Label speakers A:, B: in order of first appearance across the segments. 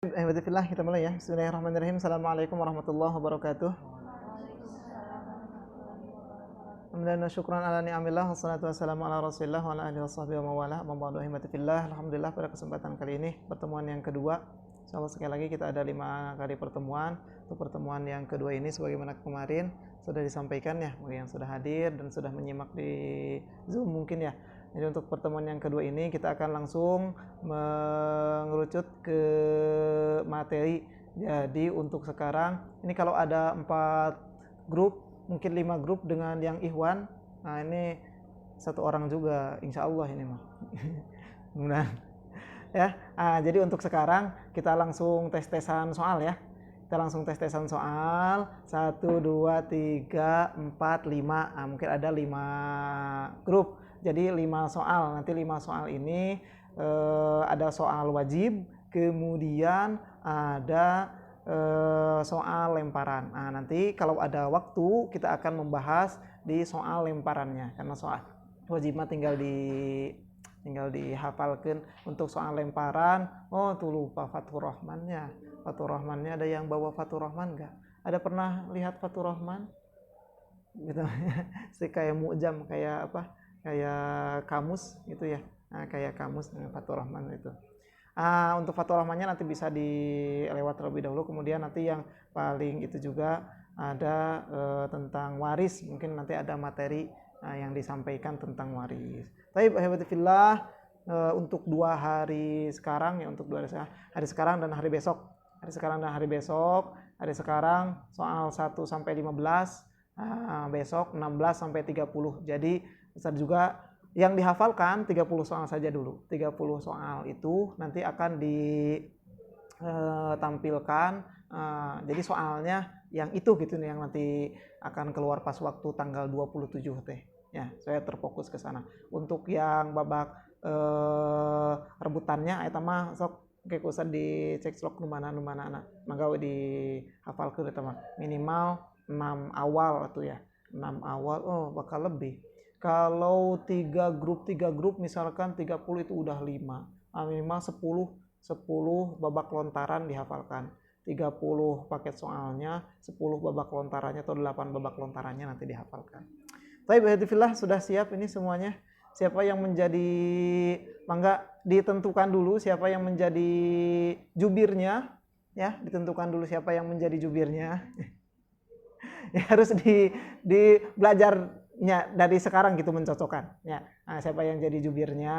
A: Bismillah, kita mulai ya. Bismillahirrahmanirrahim. Assalamualaikum warahmatullahi wabarakatuh. Alhamdulillah syukran ala ni'amillah. Wassalatu wassalamu ala rasulillah wa ala alihi wasahbihi wa mawalah. Mambadu ahimmatifillah. Alhamdulillah pada kesempatan kali ini pertemuan yang kedua. Insyaallah sekali lagi kita ada 5 kali pertemuan. Untuk pertemuan yang kedua ini sebagaimana kemarin sudah disampaikan ya, bagi yang sudah hadir dan sudah menyimak di Zoom mungkin ya. Jadi untuk pertemuan yang kedua ini kita akan langsung mengerucut ke materi. Jadi untuk sekarang ini kalau ada 4 grup, mungkin 5 grup dengan yang Ikhwan. Nah ini 1 orang juga insya Allah ini mah. Mudah ya. Jadi untuk sekarang kita langsung tes-tesan soal ya. Kita langsung tes-tesan soal 1, 2, 3, 4, 5. Mungkin ada 5 grup. Jadi 5 soal. Nanti 5 soal ini ada soal wajib, kemudian ada soal lemparan. Nanti kalau ada waktu kita akan membahas di soal lemparannya, karena soal wajib mah tinggal dihafalkan. Untuk soal lemparan, tuh lupa Fathur Rahmannya. Fathur Rahmannya ada yang bawa Fathur Rahman nggak? Ada pernah lihat Fathur Rahman? Gitu. Kayak mu'jam, kayak apa? Kayak kamus gitu ya. Kayak kamus Fathur Rahman itu. Untuk Fathur Rahmannya nanti bisa dilewat terlebih dahulu. Kemudian nanti yang paling itu juga ada tentang waris. Mungkin nanti ada materi yang disampaikan tentang waris. Tapi alhamdulillah untuk 2 hari sekarang ya, untuk 2 hari sekarang dan hari besok. Hari sekarang dan hari besok. Hari sekarang soal 1 sampai 15, besok 16 sampai 30. Jadi Ustaz juga yang dihafalkan 30 soal saja dulu. 30 soal itu nanti akan ditampilkan. Jadi soalnya yang itu gitu nih, yang nanti akan keluar pas waktu tanggal 27 teh. Ya, saya terfokus ke sana. Untuk yang babak rebutannya eta mah sok kayak usah dicek slok nu mana anak. Mangga dihafalkeun eta mah. Minimal 6 awal atuh ya. 6 awal bakal lebih. Kalau 3 grup misalkan 30 itu udah 5. Minimal 10 babak lontaran dihafalkan. 30 paket soalnya, 10 babak lontarannya atau 8 babak lontarannya nanti dihafalkan. Baik, alhamdulillah sudah siap ini semuanya. Siapa yang menjadi, mangga ditentukan dulu siapa yang menjadi jubirnya ya, ditentukan dulu siapa yang menjadi jubirnya. Ya, harus di belajarnya dari sekarang gitu, mencocokkan ya. Siapa yang jadi jubirnya,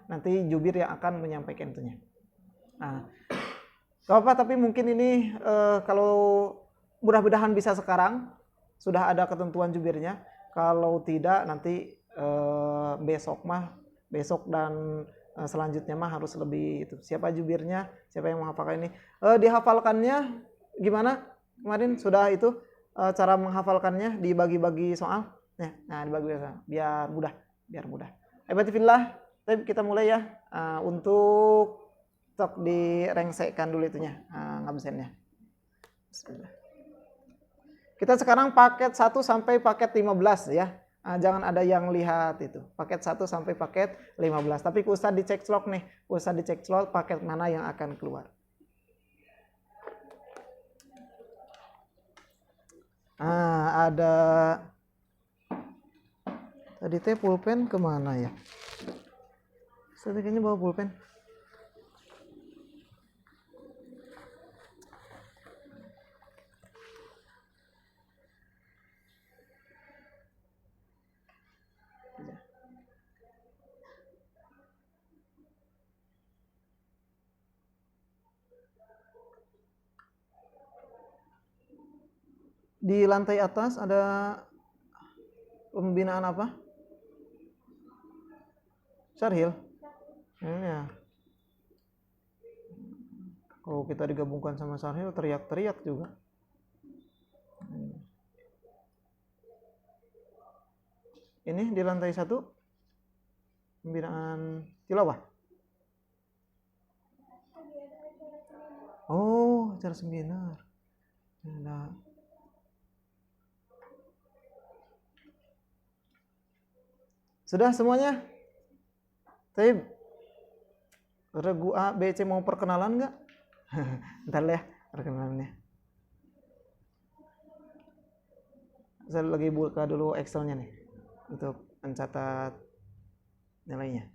A: nanti jubir yang akan menyampaikan itunya. Apa tapi mungkin ini kalau mudah-mudahan bisa sekarang sudah ada ketentuan jubirnya. Kalau tidak nanti besok dan selanjutnya mah harus lebih itu. Siapa jubirnya, siapa yang menghafalkan ini. Dihafalkannya gimana? Kemarin sudah itu cara menghafalkannya dibagi-bagi soal. Nah, dibagi soal biar mudah. Alhamdulillah, kita mulai ya. Untuk direngsekkan dulu itunya, ngabsennya. Bismillah. Kita sekarang paket 1 sampai paket 15 ya. Jangan ada yang lihat itu. Paket 1 sampai paket 15. Tapi usah dicek slot nih. Usah dicek slot paket mana yang akan keluar. Ada tadi teh pulpen kemana ya? Saya kayaknya bawa pulpen. Di lantai atas ada pembinaan apa? Syarhil. Ya. Kalau kita digabungkan sama Syarhil teriak-teriak juga. Ini di lantai 1 pembinaan tilawah. Oh, acara seminar. Nah. Sudah semuanya? Tapi regu A, B, C mau perkenalan nggak? Ntar ya perkenalannya. Saya lagi buka dulu Excelnya nih untuk mencatat nilainya.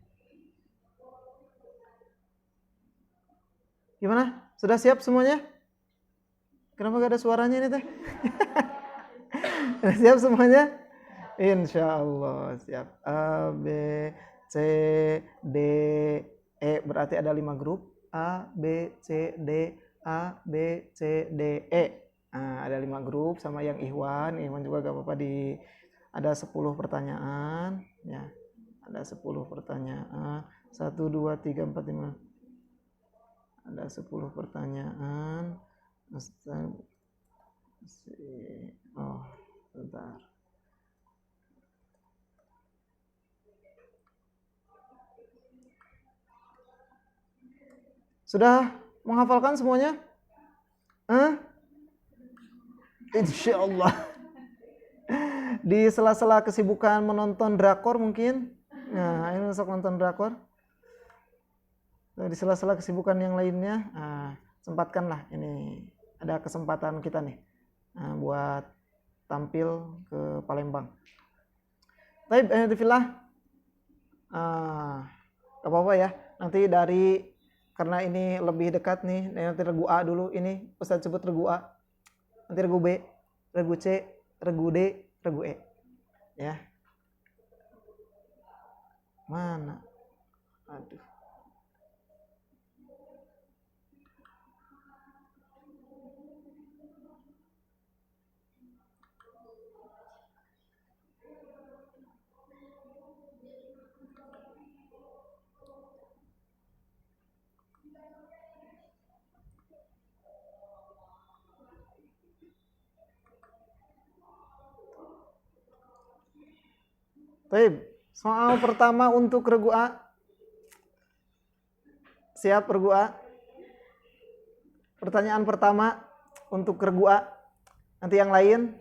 A: Gimana? Sudah siap semuanya? Kenapa gak ada suaranya ini teh? Siap semuanya? Insya Allah siap. A, B, C, D, E. Berarti ada 5 grup. A, B, C, D, A, B, C, D, E. Nah, ada 5 grup sama yang Ikhwan. Ikhwan juga gak apa-apa ada 10 pertanyaan. Ya, ada 10 pertanyaan. 1, 2, 3, 4, 5. Ada 10 pertanyaan. Oh, bentar. Sudah menghafalkan semuanya? Insya Allah. Di sela-sela kesibukan menonton drakor mungkin. Nah, ini masuk nonton drakor. Di sela-sela kesibukan yang lainnya, sempatkanlah ini ada kesempatan kita nih buat tampil ke Palembang. Baik, alhamdulillah. Gak apa-apa ya. Nanti karena ini lebih dekat nih, nanti regu A dulu. Ini Ustaz sebut regu A. Nanti regu B, regu C, regu D, regu E. Ya. Mana? Aduh. Baik, soal pertama untuk regu A. Siap regu A? Pertanyaan pertama untuk regu A. Nanti yang lain,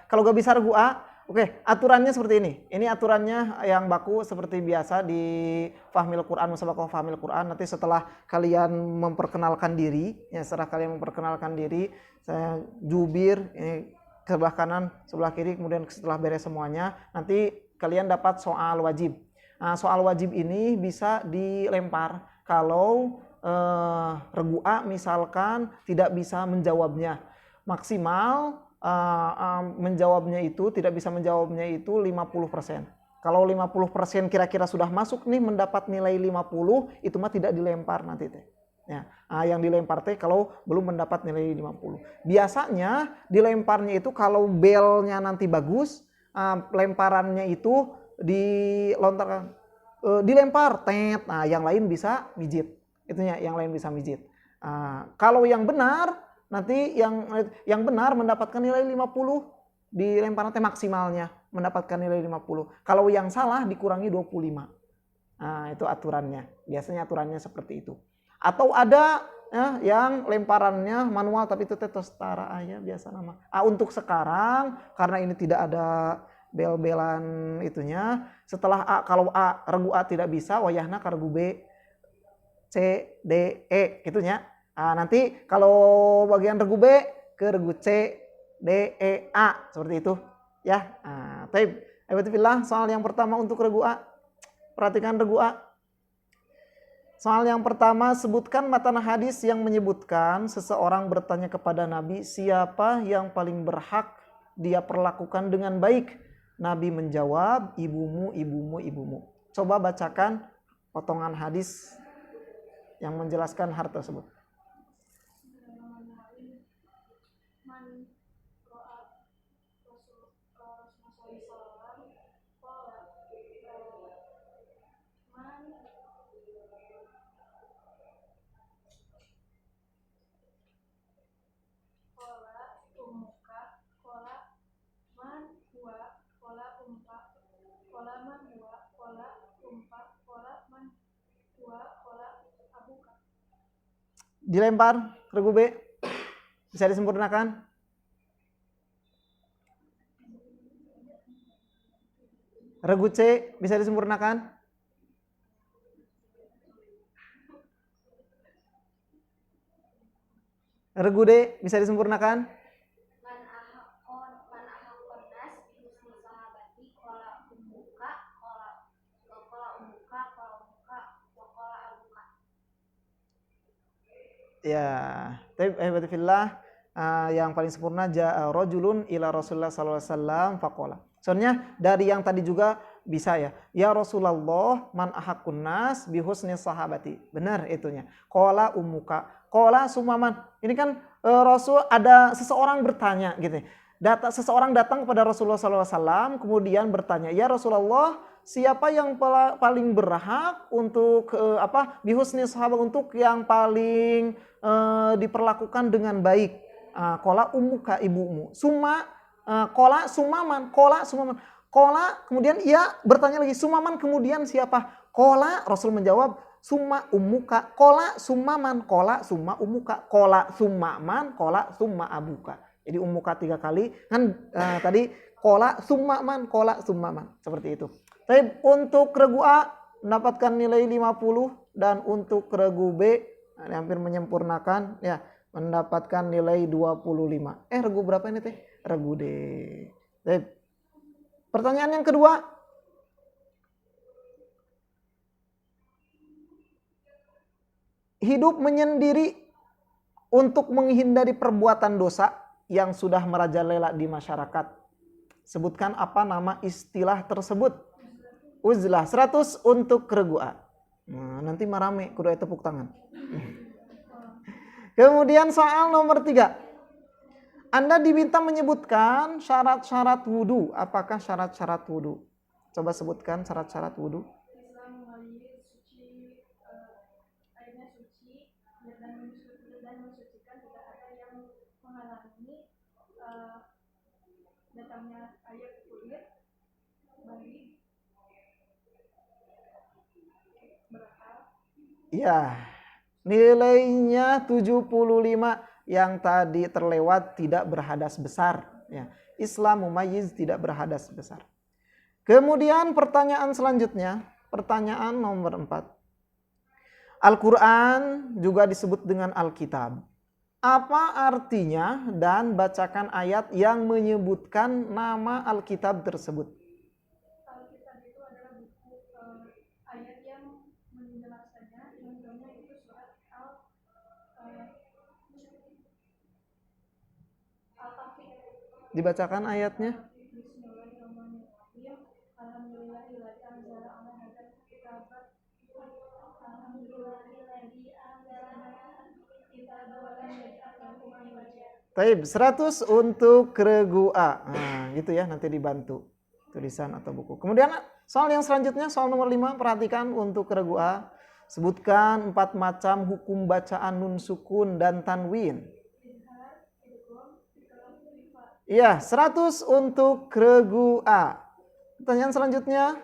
A: kalau gak bisa regu A, oke, aturannya seperti ini. Ini aturannya yang baku seperti biasa di Fahmil Quran, Musabaqah Fahmil Quran. Nanti setelah kalian memperkenalkan diri, saya jubir, ini sebelah kanan, sebelah kiri, kemudian setelah beres semuanya, nanti kalian dapat soal wajib. Nah, soal wajib ini bisa dilempar kalau regu A misalkan tidak bisa menjawabnya. Maksimal tidak bisa menjawabnya itu 50%. Kalau 50% kira-kira sudah masuk nih mendapat nilai 50, itu mah tidak dilempar nanti teh. Ya, yang dilempar teh kalau belum mendapat nilai 50. Biasanya dilemparnya itu kalau belnya nanti bagus, lemparannya itu dilempar tet. Nah, yang lain bisa mijit. Itunya yang lain bisa mijit. Kalau yang benar nanti yang benar mendapatkan nilai 50 dilempar nanti maksimalnya mendapatkan nilai 50. Kalau yang salah dikurangi 25. Nah, itu aturannya. Biasanya aturannya seperti itu. Atau ada yang lemparannya manual tapi itu setara aja biasa nama. Untuk sekarang karena ini tidak ada bel-belan itunya, setelah kalau regu A tidak bisa, wayahna ke regu B, C, D, E gitunya. Nanti kalau bagian regu B ke regu C, D, E, A seperti itu ya. Baik, soal yang pertama untuk regu A. Perhatikan regu A. Soal yang pertama, sebutkan matan hadis yang menyebutkan seseorang bertanya kepada Nabi, siapa yang paling berhak dia perlakukan dengan baik? Nabi menjawab, ibumu, ibumu, ibumu. Coba bacakan potongan hadis yang menjelaskan hal tersebut. Dilempar regu B, bisa disempurnakan. Regu C bisa disempurnakan. Regu D bisa disempurnakan?
B: Man ahakon nas bihusni sahabati kola umuka wa abuka.
A: Ya, tapi fillah yang paling sempurna ja'a rajulun ila Rasulullah sallallahu alaihi wasallam faqala. Soalnya dari yang tadi juga bisa ya. Ya Rasulullah man ahakun nas bihusni sahabati. Benar itunya. Qala ummuka. Qala sumaman. Ini kan Rasul ada seseorang bertanya gitu. Seseorang datang kepada Rasulullah sallallahu alaihi wasallam kemudian bertanya, "Ya Rasulullah, siapa yang paling berhak untuk bihusni sahabat, untuk yang paling diperlakukan dengan baik?" Kola umuka, ibumu. Kola sumaman. Kola kemudian ia bertanya lagi, sumaman kemudian siapa? Kola Rasul menjawab, summa umuka. Kola sumaman. Kola summa umuka. Kola sumaman. Kola summa abuka. Jadi umuka 3 kali. Kan tadi kola sumaman. Kola sumaman. Seperti itu. Tapi untuk regu A mendapatkan nilai 50 dan untuk regu B hampir menyempurnakan ya, mendapatkan nilai 25. Regu berapa ini teh? Regu D. Baik. Pertanyaan yang kedua. Hidup menyendiri untuk menghindari perbuatan dosa yang sudah merajalela di masyarakat. Sebutkan apa nama istilah tersebut? Uzlah. 100 untuk regu A. Nah, nanti marame kudu tepuk tangan. Kemudian soal nomor 3. Anda diminta menyebutkan syarat-syarat wudhu. Apakah syarat-syarat wudhu? Coba sebutkan syarat-syarat wudhu.
B: Islam mengalir suci, airnya suci dan mensucikan, tidak ada yang menghalangi datangnya air ke kulit bagi berakal.
A: Ya, nilainya 75. Yang tadi terlewat tidak berhadas besar. Ya. Islam mumayyiz, tidak berhadas besar. Kemudian pertanyaan selanjutnya, pertanyaan nomor 4. Al-Quran juga disebut dengan Alkitab. Apa artinya dan bacakan ayat yang menyebutkan nama Alkitab tersebut?
B: Alkitab itu adalah buku ayat yang menjelaskannya, contohnya itu surat Al-Kahfi.
A: Dibacakan ayatnya.
B: Bismillahirrahmanirrahim. Alhamdulillahilladzi anzala ala hadzal kitaba. Alhamdulillahilladzi anzala kitaba wa lam yaj'al lahu iwaja.
A: Taib, 100 untuk regu A. Nah, gitu ya, nanti dibantu tulisan atau buku. Kemudian soal yang selanjutnya, soal nomor 5, perhatikan untuk regu A. Sebutkan 4 macam hukum bacaan nun sukun dan tanwin. Iya, 100 untuk regu A. Pertanyaan selanjutnya,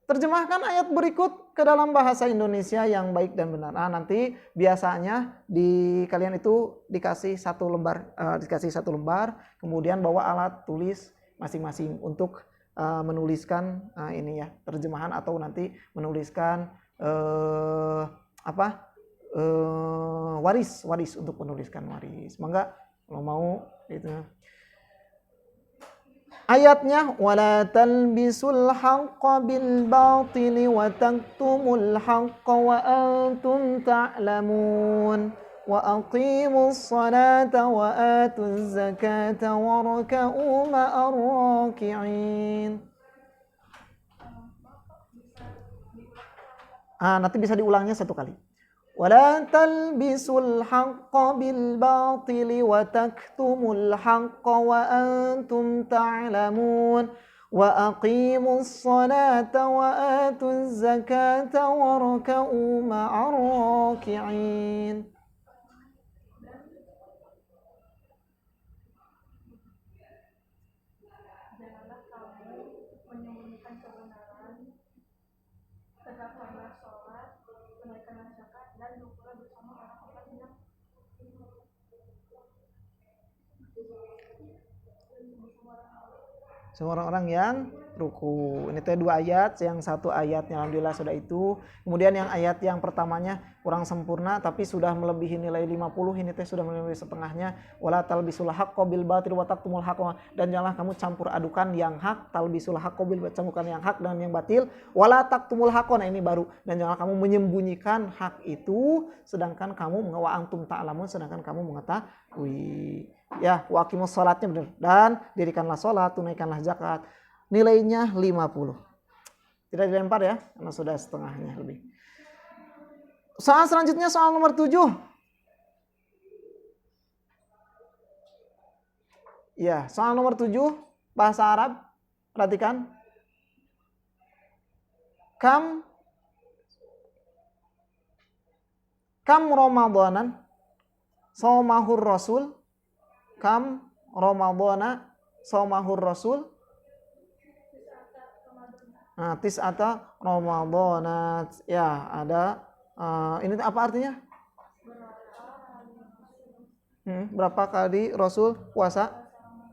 A: terjemahkan ayat berikut ke dalam bahasa Indonesia yang baik dan benar. Nah, nanti biasanya di kalian itu dikasih satu lembar, kemudian bawa alat tulis masing-masing untuk menuliskan ini ya, terjemahan atau nanti menuliskan waris untuk menuliskan waris. Mangga kalau mau itu. Ayatnya, wala talbisul haqqa bil batili wa taktumul haqqa wa antum ta'lamun wa aqimus salata wa atuz zakata warka'u ma'ar raki'in. Nanti bisa diulangnya 1 kali. ولا تلبسوا الحق بالباطل وتكتموا الحق وأنتم تعلمون وأقيموا الصلاة وآتوا الزكاة واركعوا مع الراكعين.
B: Janganlah kamu menyembunyikan kebenaran, tegakkanlah sholat, tunaikanlah zakat, dan duduklah bersama
A: orang-orang yang ruku. Ini teh 2 ayat, yang satu ayatnya alhamdulillah sudah itu. Kemudian yang ayat yang pertamanya kurang sempurna tapi sudah melebihi nilai 50, ini teh sudah melebihi setengahnya. Wala talbisul haqqo bil batil wa taqtumul haqqa, dan janganlah kamu campur adukan yang hak, talbisul haqqo bil batil, campuran yang hak dan yang batil. Wala taqtumul haqqo, nah ini baru, dan janganlah kamu menyembunyikan hak itu sedangkan kamu wa antum ta'lamun, sedangkan kamu mengetahui. Ya, wa aqimus salatnya benar, dan dirikanlah salat, tunaikanlah zakat. Nilainya 50. Tidak dilempar ya, karena sudah setengahnya lebih. Soal selanjutnya soal nomor 7. Ya, soal nomor 7 bahasa Arab. Perhatikan. Kam Ramadanan somahur Rasul. Kam Ramadana somahur Rasul. Nah, tis'ata Ramadana. Ya, ada ini apa artinya? Berapa kali Rasul puasa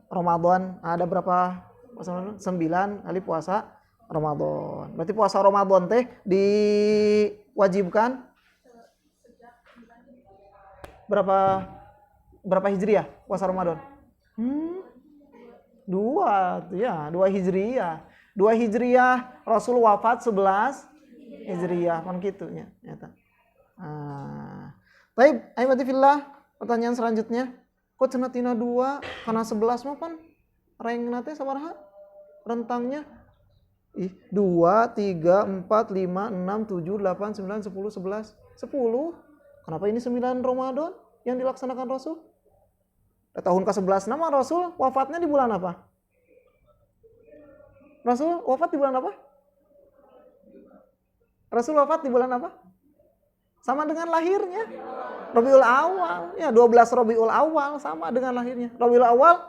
A: Ramadan? Ada berapa puasa? 9 kali puasa Ramadan. Berarti puasa Ramadan teh diwajibkan berapa hijriah puasa Ramadan? 2 ya, 2 hijriah. 2 hijriah Rasul wafat 11 hijriah kan gitu nya nyata. Baik, ayo fillah, pertanyaan selanjutnya. Kok cenah tina 2 karena 11 mah pan rengna teh sabaraha? Rentangnya 2, 3, 4, 5, 6, 7, 8, 9, 10, 11. 10. Kenapa ini 9 Ramadan yang dilaksanakan Rasul? Tahun ke-11 nama Rasul wafatnya di bulan apa? Rasul wafat di bulan apa? Rasul wafat di bulan apa? Sama dengan lahirnya. Rabiul Awal. Ya, 12 Rabiul Awal sama dengan lahirnya. Rabiul Awal,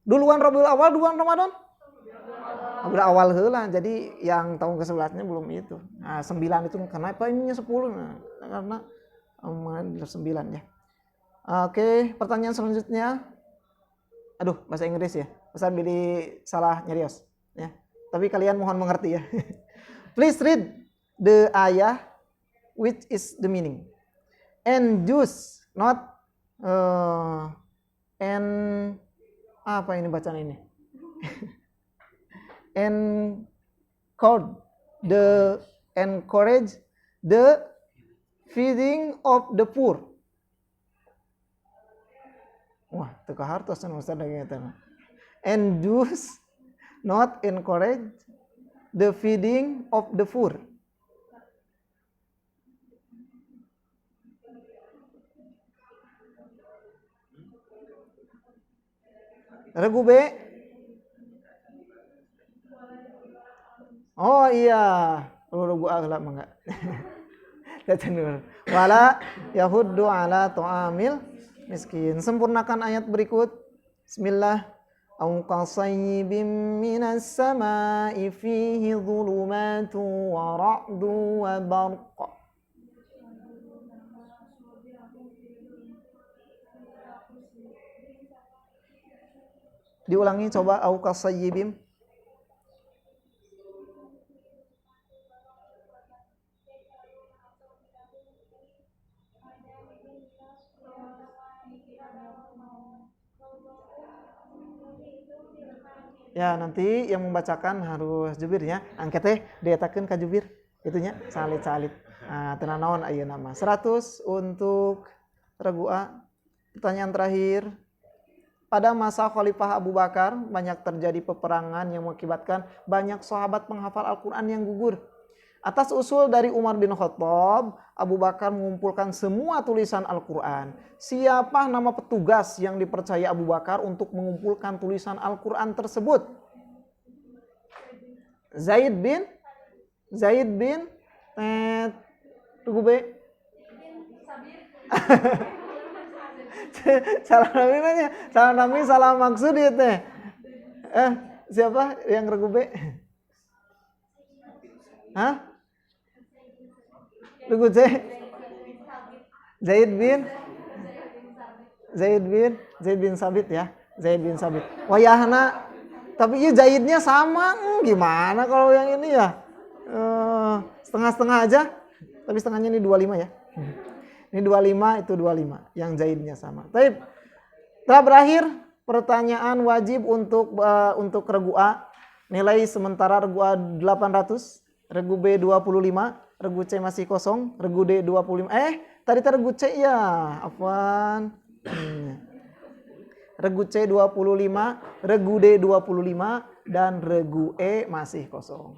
A: duluan Rabiul Awal, duluan Ramadan. Rabiul Awal heula. Jadi yang tahun ke-11-nya belum itu. Nah, 9 itu kenapa ininya 10? Nah, karena 9 ya. Oke, pertanyaan selanjutnya. Aduh, bahasa Inggris ya. Pesan pilih salah nyerios ya. Tapi kalian mohon mengerti ya. Please read the ayah which is the meaning. And use not and apa ini bacaan ini? Encourage the feeding of the poor. Wah, teka hartos kan Ustaz lagi eta. And use not encourage the feeding of the poor. Regu B. Oh iya, regu A lah enggak. Wala yahuddu ala tu'amil miskin. Sempurnakan ayat berikut. Bismillah. Au qasayyibim minas samaa'i fihi dhulumatu wa ra'du wa barq. Diulangi coba, au qasayyibim. Ya, nanti yang membacakan harus jubir ya. Angketnya dietakeun ka jubir. Itunya salit-salit. Nah, tenan naon ayeuna mah. 100 untuk regu A. Pertanyaan terakhir. Pada masa Khalifah Abu Bakar banyak terjadi peperangan yang mengakibatkan banyak sahabat penghafal Al-Qur'an yang gugur. Atas usul dari Umar bin Khattab, Abu Bakar mengumpulkan semua tulisan Al-Quran. Siapa nama petugas yang dipercaya Abu Bakar untuk mengumpulkan tulisan Al-Quran tersebut? Zaid bin Tunggu B. Salah namanya, salah nami, salah maksud ya teh. Siapa yang regu B? Hah? Regu C? Zaid bin Sabit ya. Zaid bin Sabit. Wayahna Tapi ya jahitnya sama. Gimana kalau yang ini ya? Setengah-setengah aja. Tapi setengahnya ini 25 ya. Ini 25, itu 25. Yang jahitnya sama. Tapi telah berakhir pertanyaan wajib untuk regu A. Nilai sementara regu A 800, regu B 25, regu C masih kosong, regu D 25. Tadi regu C ya. Apaan? Regu C 25, regu D 25, dan regu E masih kosong.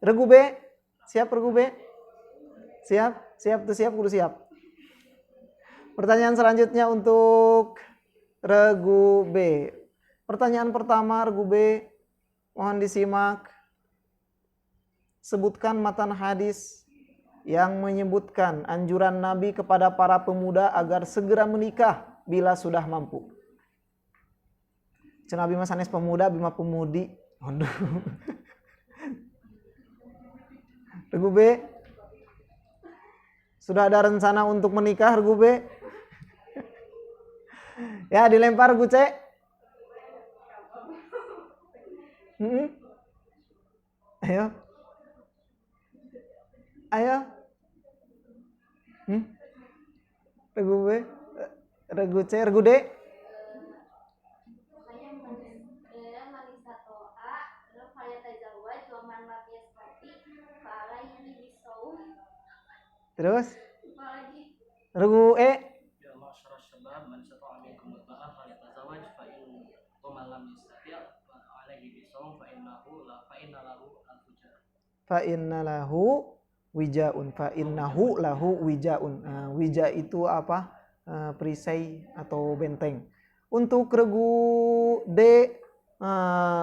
A: Regu B, siap regu B? Siap? Siap tuh siap, kudu siap. Pertanyaan selanjutnya untuk regu B. Pertanyaan pertama regu B, mohon disimak. Sebutkan matan hadis yang menyebutkan anjuran Nabi kepada para pemuda agar segera menikah bila sudah mampu. Nabi mas sanes pemuda, bima pemudi. Aduh. Regu B, sudah ada rencana untuk menikah regu B? Ya, dilempar regu C. Ayo. Ayo. Regu B, regu C, regu D. Terus? Regu E. Fa'innalahu wijaun. Fa'innahu lahu wijaun. Wija itu apa? Perisai atau benteng. Untuk regu D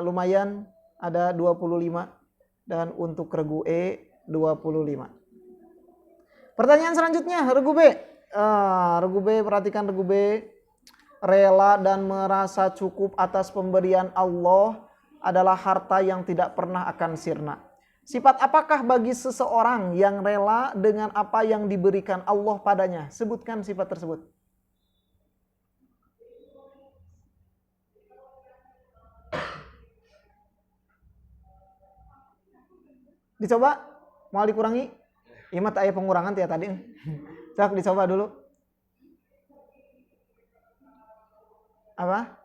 A: lumayan ada 25 dan untuk regu E 25. Pertanyaan selanjutnya regu B. Regu B, perhatikan regu B. Rela dan merasa cukup atas pemberian Allah adalah harta yang tidak pernah akan sirna. Sifat apakah bagi seseorang yang rela dengan apa yang diberikan Allah padanya? Sebutkan sifat tersebut. Dicoba? Mau dikurangi? Imat ayah pengurangan ya tadi. Cak dicoba dulu. Apa?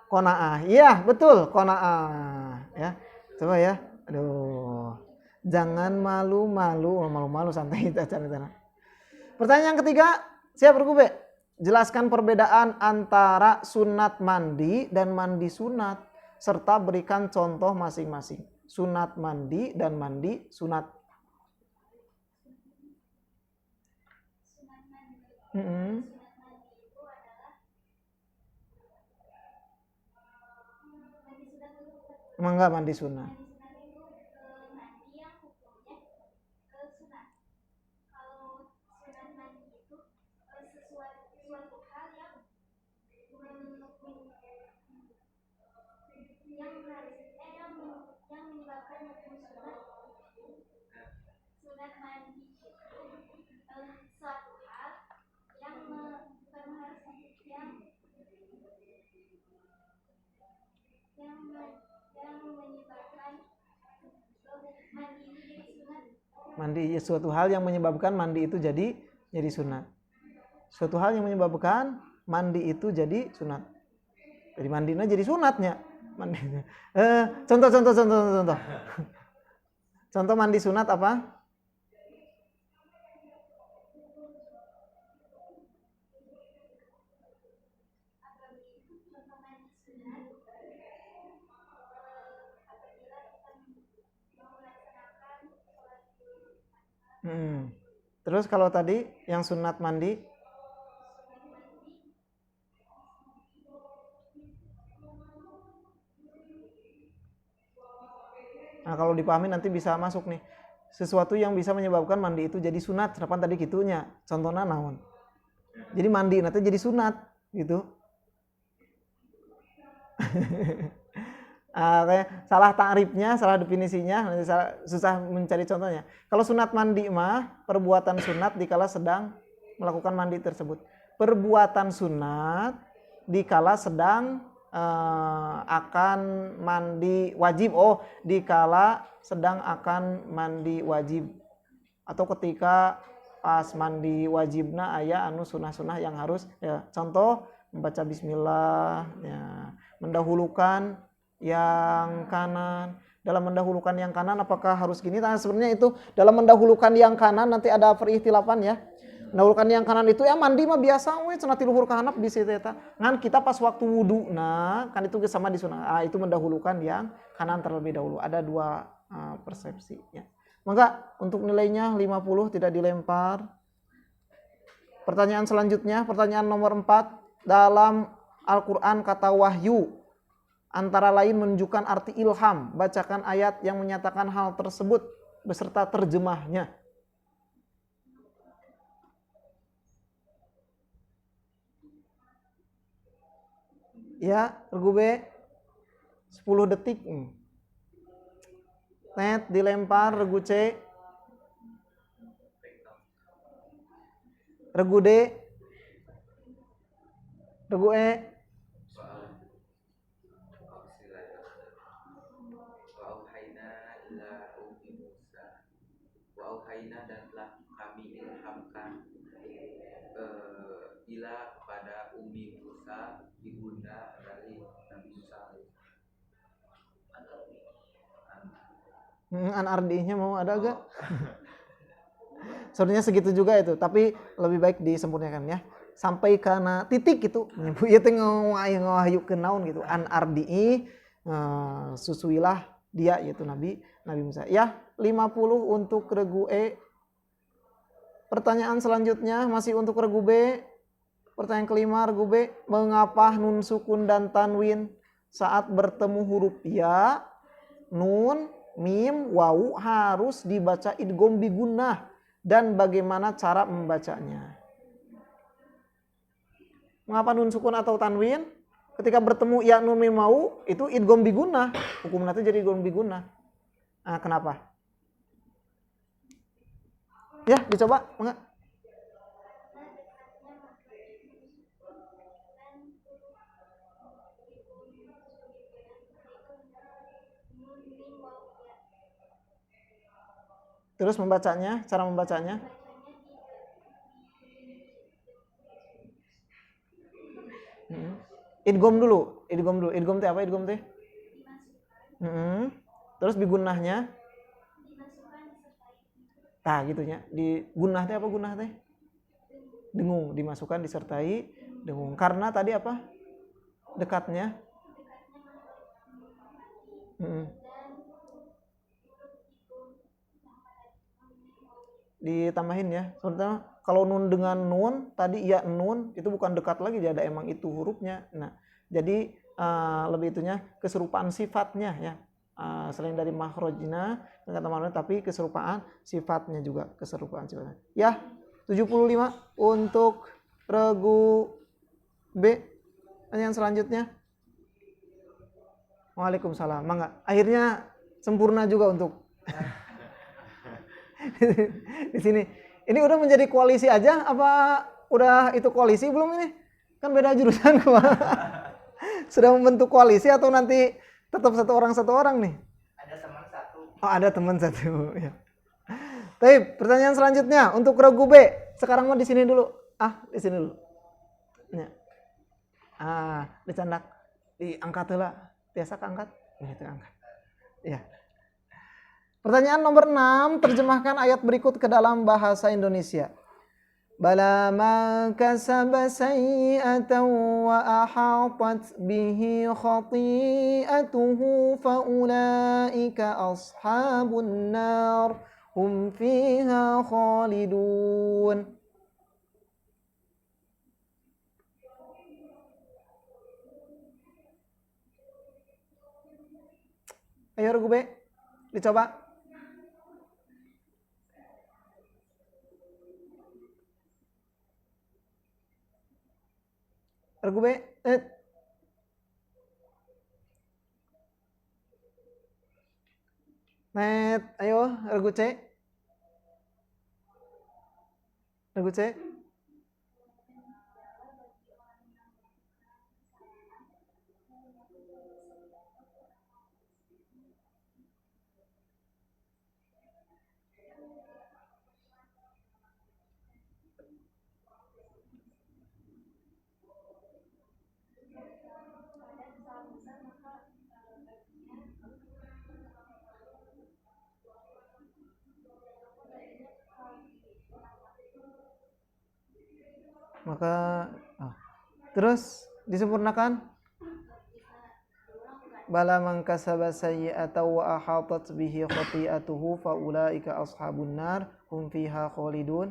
A: Kona'ah. Iya, betul, kona'ah. Ya. Coba ya. Aduh. Jangan malu-malu santai aja. Pertanyaan ketiga, siap regu B. Jelaskan perbedaan antara sunat mandi dan mandi sunat serta berikan contoh masing-masing. Sunat mandi dan mandi sunat. Emang enggak mandi sunat? Mandi suatu hal yang menyebabkan mandi itu jadi sunat. Suatu hal yang menyebabkan mandi itu jadi sunat. Jadi mandinya jadi sunatnya. Contoh. Contoh mandi sunat apa? Terus kalau tadi yang sunat mandi? Nah kalau dipahami nanti bisa masuk nih. Sesuatu yang bisa menyebabkan mandi itu jadi sunat. Kenapa tadi gitunya? Contohnya naon? Jadi mandi nanti jadi sunat gitu. Salah ta'rifnya, salah definisinya, nanti susah mencari contohnya. Kalau sunat mandi mah perbuatan sunat dikala sedang melakukan mandi tersebut. Perbuatan sunat dikala sedang akan mandi wajib. Oh, dikala sedang akan mandi wajib atau ketika pas mandi wajibna aya anu sunah-sunah yang harus ya. Contoh membaca bismillah ya, mendahulukan yang kanan. Dalam mendahulukan yang kanan apakah harus gini? Nah, sebenarnya itu dalam mendahulukan yang kanan nanti ada perikhtilafan ya. Mendahulukan yang kanan itu ya mandi mah biasa we cenah ti luhur ka handap bisi eta. Ngan kita pas waktu wudu nah kan itu sama di sunnah. Itu mendahulukan yang kanan terlebih dahulu. Ada dua persepsi ya. Maka untuk nilainya 50 tidak dilempar. Pertanyaan selanjutnya, pertanyaan nomor 4. Dalam Al-Quran kata wahyu antara lain menunjukkan arti ilham. Bacakan ayat yang menyatakan hal tersebut beserta terjemahnya. Ya, regu B 10 detik. Net dilempar, regu C. Regu D. Regu E.
C: Wa'auhayna dan telah kami ilhamkan ila kepada Ummi Musa ibunda dari Nabi Musa.
A: An ardinya mau ada agak? Sebenarnya segitu juga itu, tapi lebih baik disempurnakan ya. Sampai karena titik gitu, ya teh ngawahyu ke naon gitu. An ardi susuilah dia yaitu Nabi Musa. Ya, 50 untuk regu E. Pertanyaan selanjutnya masih untuk regu B. Pertanyaan kelima regu B, mengapa nun sukun dan tanwin saat bertemu huruf ya, nun, mim, wawu harus dibaca idgham bigunnah dan bagaimana cara membacanya? Mengapa nun sukun atau tanwin ketika bertemu ya, nun, mim, wawu itu idgham bigunnah, hukumnya itu jadi idgham bigunnah. Nah, kenapa? Ya, dicoba, enggak? Terus membacanya, cara membacanya? Idgham dulu. Idgham teh apa idgham teh? Terus bigunnahnya? Nah, gitunya. Di gunnah teh apa gunnah teh? Dengung, dimasukkan disertai dengung. Karena tadi apa? Dekatnya. Ditambahin ya. Sebenarnya kalau nun dengan nun tadi ya nun itu bukan dekat lagi, dia ada emang itu hurufnya. Nah, jadi lebih itunya keserupaan sifatnya ya. Selain dari makhrajna kata makhraj tapi keserupaan sifatnya juga, keserupaan sifatnya. Ya, 75 untuk regu B. Yang selanjutnya. Waalaikumsalam. Mangga. Akhirnya sempurna juga untuk di sini. Ini udah menjadi koalisi aja apa udah itu koalisi belum ini? Kan beda jurusan kemana? Sudah membentuk koalisi atau nanti tetap satu orang nih?
C: Ada teman satu.
A: Oh, ada teman satu ya. Tapi pertanyaan selanjutnya untuk regu B. Sekarang mau di sini dulu. Di sini dulu. Ya. Dicandak. Diangkat heula. Biasa keangkat? Gitu angkat. Ya. Pertanyaan nomor 6, terjemahkan ayat berikut ke dalam bahasa Indonesia. Bala man kasaba sayyi'atan wa ahatat bihi khati'atuhu fa ulaika ashabun nar hum fiha khalidun. Ayo regu B, dicoba. Regu B, Net, ayo regu C. Regu C. Maka terus disempurnakan bala man kasaba sayyi'atan wa ahatat bihi khati'atuhu fa ulaika ashabun nar hum fiha khalidun.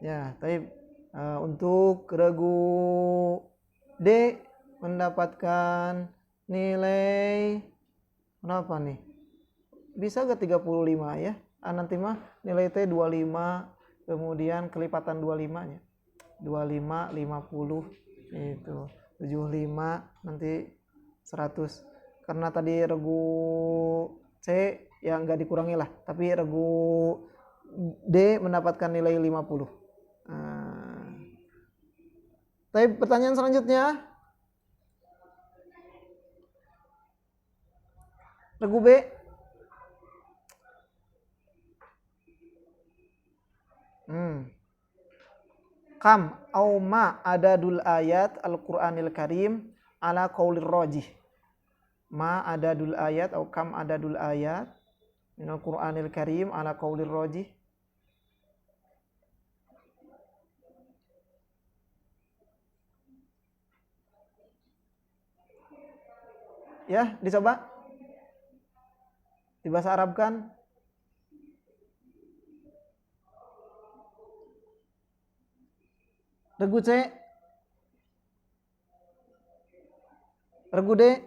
A: Ya, tapi untuk regu D mendapatkan nilai berapa nih? Bisa ke 35 ya? Nanti mah nilai T 25, kemudian kelipatan 25-nya. 25, 50 itu. 75 nanti 100. Karena tadi regu C ya nggak dikurangi lah, tapi regu D mendapatkan nilai 50. Tapi pertanyaan selanjutnya, regu B. Kam au ma adadul ayat al-Qur'anil Karim ala qaulir rajih. Ma adadul ayat atau kam adadul ayat minal Qur'anil Karim ala qaulir rajih. Ya, dicoba. Dibahasa Arabkan. Regu C. Regu D.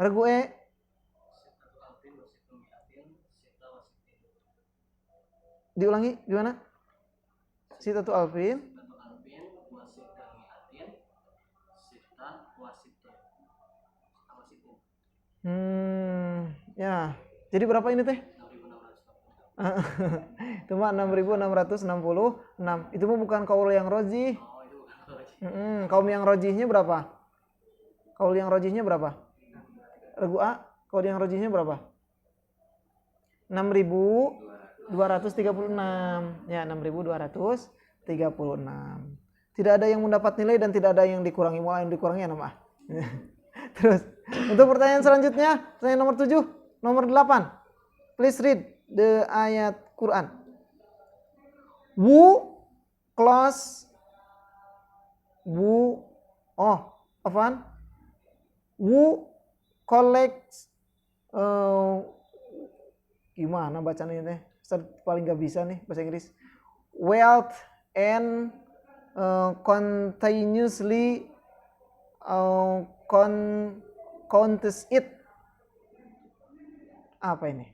A: Regu E. Diulangi gimana? Sitatu alfin. Ya. Jadi berapa ini teh? Cuma 6.666. Itu mah bukan kaul yang rojih. Kaum yang rojihnya berapa? Kaul yang rojihnya berapa? Regu A, kaul yang rojihnya berapa? 6.236. Ya, 6.236. Tidak ada yang mendapat nilai dan tidak ada yang dikurangi. Mau yang dikurangi ya nama. Terus, untuk pertanyaan selanjutnya, pertanyaan nomor 7, nomor 8. Please read the ayat Quran. Who close who apaan? Who collects gimana bacaan ini teh? Paling gak bisa nih bahasa Inggris. Wealth and continuously counts it. Apa ini?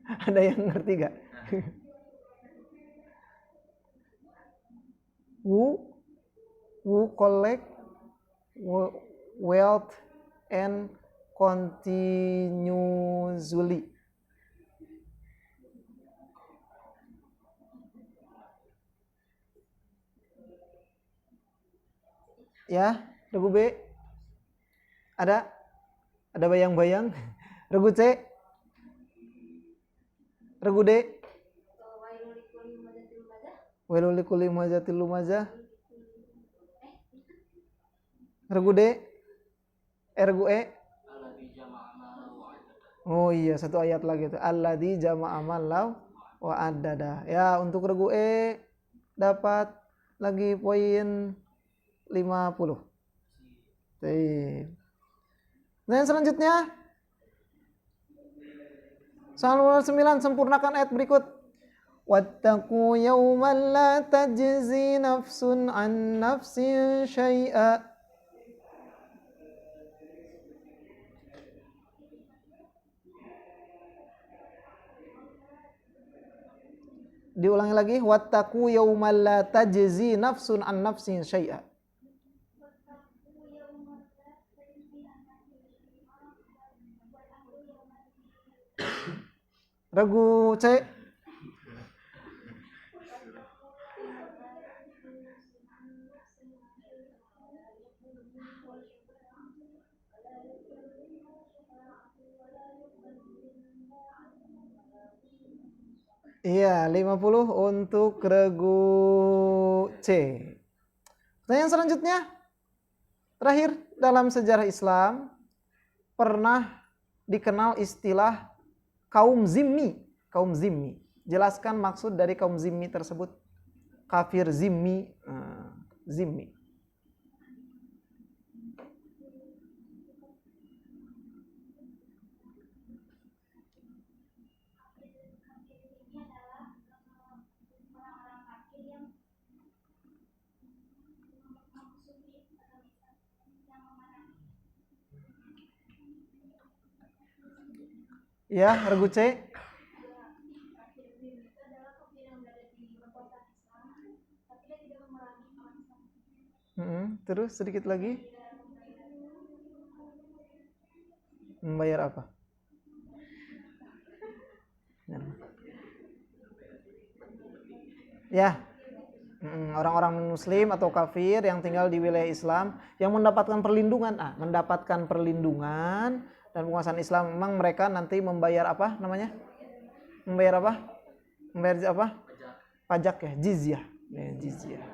A: Ada yang ngerti gak? Who collect wealth and continuously. Ya, regu B. Ada bayang-bayang. Regu C. Regu D. Wailul likulli humazatil lumazah. Regu D. Regu E. Oh iya, satu ayat lagi itu. Alladzi jama'a malau wa addada. Ya, untuk regu E dapat lagi poin 50. Dan selanjutnya soal nomor 9, sempurnakan ayat berikut. Wattaqu yawman la tajzi nafsun an nafsin syai'a. Diulangi lagi, wattaqu yawman la tajzi nafsun an nafsin syai'a. Regu C. Iya, 50 untuk regu C. Pertanyaan selanjutnya. Terakhir, dalam sejarah Islam pernah dikenal istilah kaum zimmi. Kaum zimmi. Jelaskan maksud dari kaum zimmi tersebut. Kafir zimmi. Zimmi. Ya, regu C. Terus sedikit lagi. Membayar apa? Ya, orang-orang muslim atau kafir yang tinggal di wilayah Islam yang mendapatkan perlindungan, mendapatkan perlindungan dan penguasaan Islam, memang mereka nanti membayar apa namanya? Membayar apa? Membayar apa? Pajak ya, jizyah. Ya, jizyah.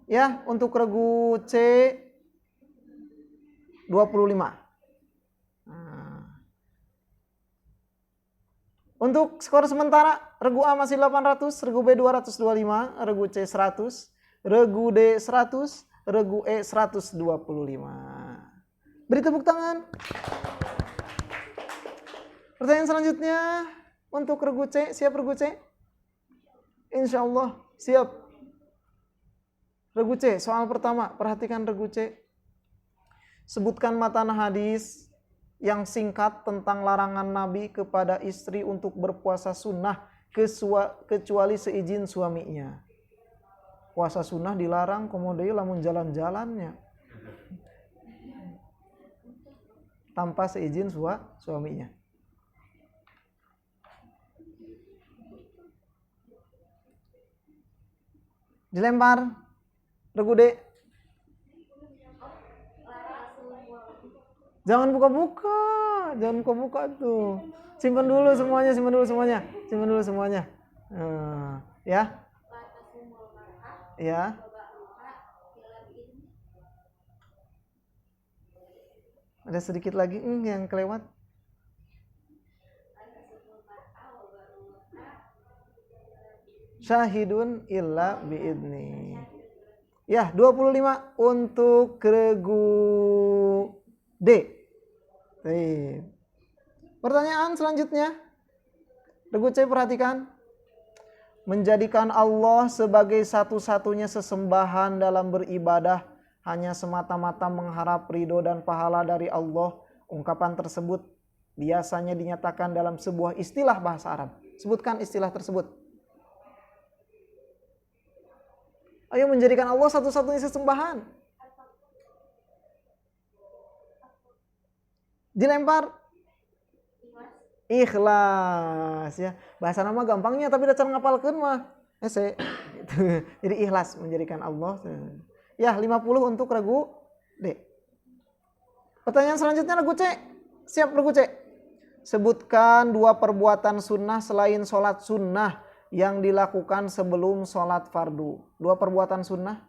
A: Ya, untuk regu C 25. Untuk skor sementara, regu A masih 800, regu B 225, regu C 100, regu D 100, regu E 125. Beri tepuk tangan. Pertanyaan selanjutnya untuk regu C, siap regu C? Insya Allah siap. Regu C, soal pertama, perhatikan regu C. Sebutkan matan hadis yang singkat tentang larangan Nabi kepada istri untuk berpuasa sunnah kecuali seizin suaminya. Puasa sunnah dilarang, kemudian lamun jalan-jalannya tanpa seizin suaminya. Dilempar. Regu D. Jangan buka-buka. Jangan buka-buka tuh. Simpan dulu semuanya. Ya. Ya. Ada sedikit lagi yang kelewat. Syahidun illa biidni. Ya, 25 untuk regu D. Pertanyaan selanjutnya. Regu C, perhatikan. Menjadikan Allah sebagai satu-satunya sesembahan dalam beribadah hanya semata-mata mengharap ridho dan pahala dari Allah. Ungkapan tersebut biasanya dinyatakan dalam sebuah istilah bahasa Arab. Sebutkan istilah tersebut. Ayo, menjadikan Allah satu-satunya sesembahan. Dilempar. Ikhlas ya. Bahasa nama gampangnya tapi dasar ngapalkeun mah ese. Jadi ikhlas, menjadikan Allah. Ya, 50 untuk regu D. Pertanyaan selanjutnya regu C. Siap regu C. Sebutkan 2 perbuatan sunnah selain sholat sunnah yang dilakukan sebelum sholat fardu. 2 perbuatan sunnah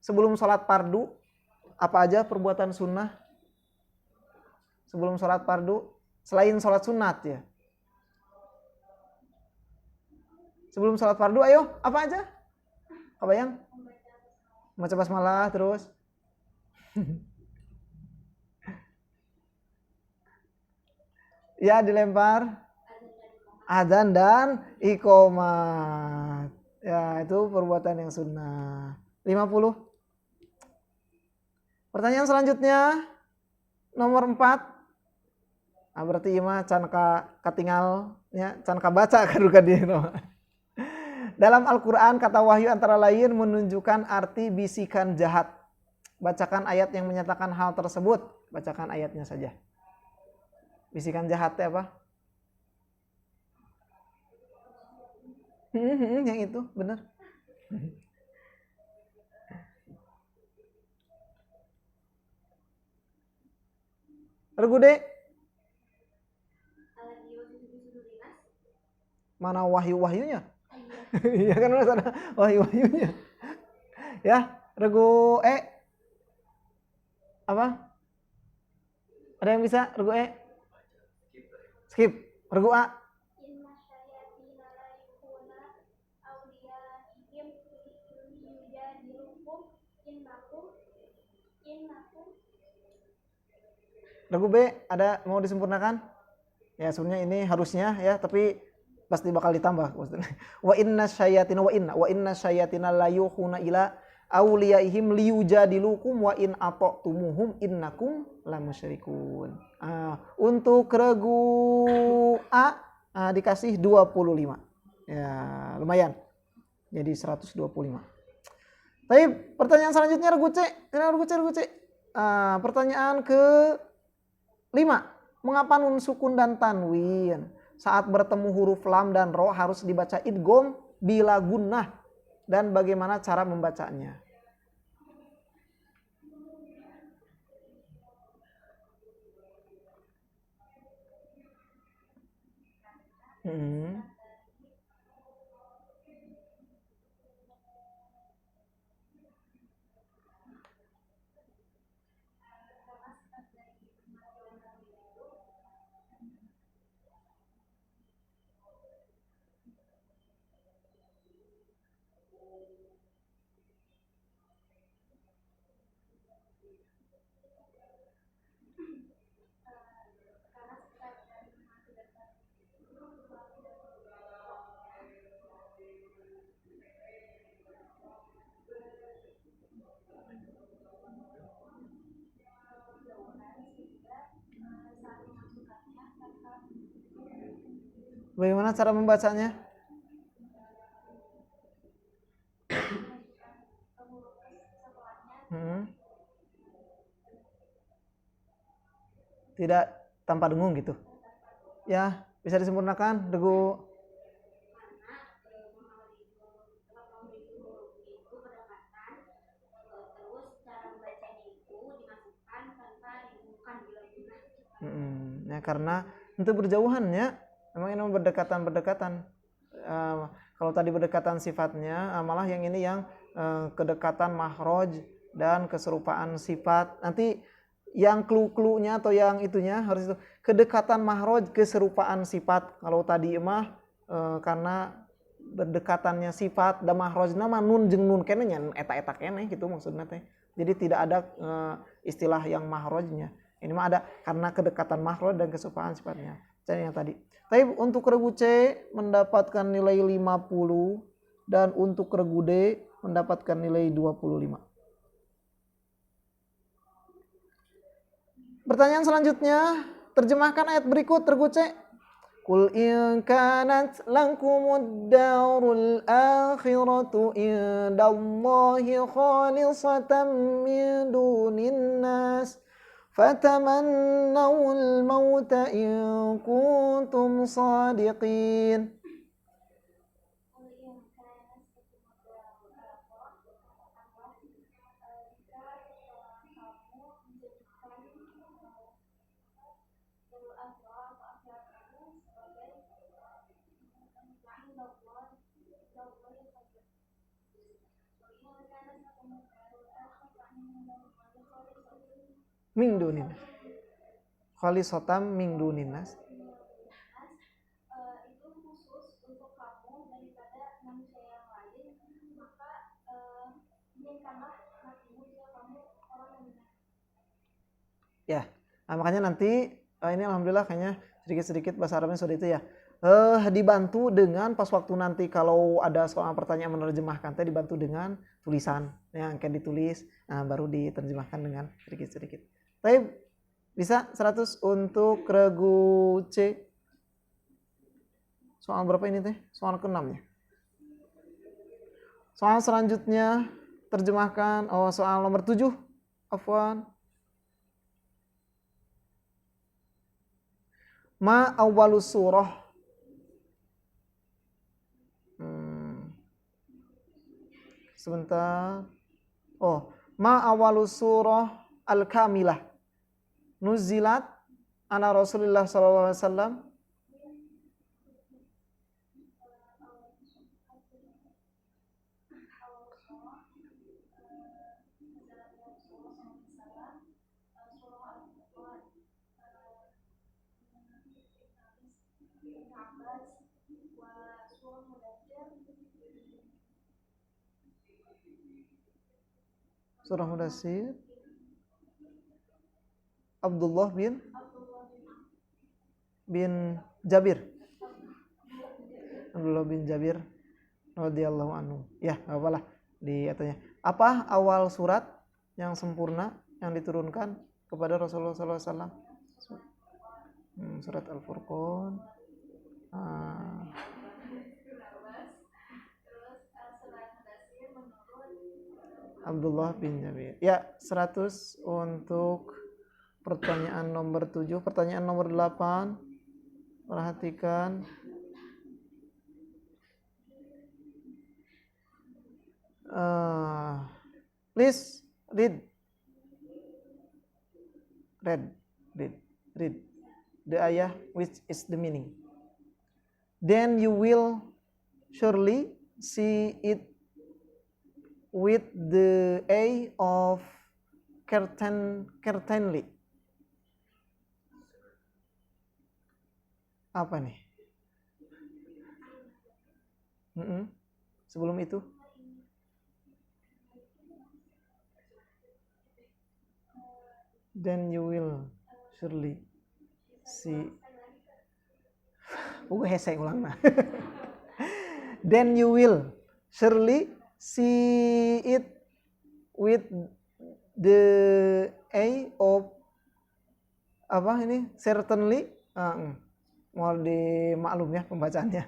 A: sebelum sholat fardu. Apa aja perbuatan sunnah sebelum sholat fardu selain sholat sunat ya? Sebelum sholat fardu, ayo, apa aja? Kebayang? Baca basmalah terus. Ya, dilempar. Adzan dan iqomat. Ya, itu perbuatan yang sunnah. 50. Pertanyaan selanjutnya nomor 4. Berarti ima can katinggal ya, can kabaca kaduka dia. Dalam Al-Qur'an kata wahyu antara lain menunjukkan arti bisikan jahat. Bacakan ayat yang menyatakan hal tersebut. Bacakan ayatnya saja. Bisikan jahat teh apa? Yang itu bener. Regu deh. Mana wahyu-wahyunya? Iya kan harus ada wahyu-wahyunya. Ya, regu E. Apa? Ada yang bisa regu E? Skip. Regu A. Regu B ada mau disempurnakan? Ya sebenarnya ini harusnya ya, tapi pasti bakal ditambah. Wa inna syayatina la yuhuna ila auliyaihim liyujadilukum wa in ata'tumuhum innakum lamusyrikun. Untuk regu A dikasih 25. Ya, lumayan. Jadi 125. Tapi pertanyaan selanjutnya regu C. Pertanyaan ke-5. Mengapa nun sukun dan tanwin saat bertemu huruf lam dan ro harus dibaca idgham bila gunnah dan bagaimana cara membacanya? Bagaimana cara membacanya? Tidak tanpa dengung gitu. Ya, bisa disempurnakan regu. Ya karena itu berjauhannya, memang ini berdekatan. Kalau tadi berdekatan sifatnya, malah yang ini yang kedekatan mahroj dan keserupaan sifat. Nanti yang clue-nya atau yang itunya harus itu kedekatan mahroj keserupaan sifat. Kalau tadi mah karena berdekatannya sifat dan mahrojna mah nun jeung nun keneh nya eta-eta keneh gitu maksudnya teh. Jadi tidak ada istilah yang mahrojnya. Ini mah ada karena kedekatan mahroj dan keserupaan sifatnya. Jadi yang tadi. Tapi untuk regu C mendapatkan nilai 50 dan untuk regu D mendapatkan nilai 25. Pertanyaan selanjutnya, terjemahkan ayat berikut regu C. Qul in kanat lakumud darul akhiratu indallahi khalisatan min dunin nas fatamannawul mauta in kuntum sadiqin. Min dunin khalisotam min duninas.
B: Itu khusus untuk kamu daripada manusia yang lain, maka inginkanlah hatimu jika kamu orang yang benar.
A: Ya, makanya nanti ini alhamdulillah kayaknya sedikit-sedikit bahasa Arabnya sudah itu ya. Dibantu dengan pas waktu nanti kalau ada soal pertanyaan menerjemahkan teh dibantu dengan tulisan yang akan ditulis, baru diterjemahkan dengan sedikit-sedikit. Tapi bisa 100 untuk regu C. Soal berapa ini teh? Soal ke-6 ya. Soal selanjutnya terjemahkan soal nomor 7. Afwan. Ma awwalus surah. Sebentar. Oh, ma awwalus surah al-kamilah. Nuzilat ana Rasulullah sallallahu alaihi wasallam. Surah Mudassir. Abdullah bin Jabir. Abdullah bin Jabir radhiyallahu anhu. Ya, enggak apalah di atanya. Apa awal surat yang sempurna yang diturunkan kepada Rasulullah sallallahu alaihi wasallam? Surat Al-Furqan. Abdullah bin Jabir. Ya, 100 untuk pertanyaan nomor 7. Pertanyaan nomor 8. Perhatikan. Please read the ayah which is the meaning. Then you will surely see it with the eye of certainly. Apa nih? Sebelum itu? Then you will surely see. Hese ulang nah. Then you will surely see it with the eye of apa ini? Certainly. Mau dimaklum ya pembacaannya.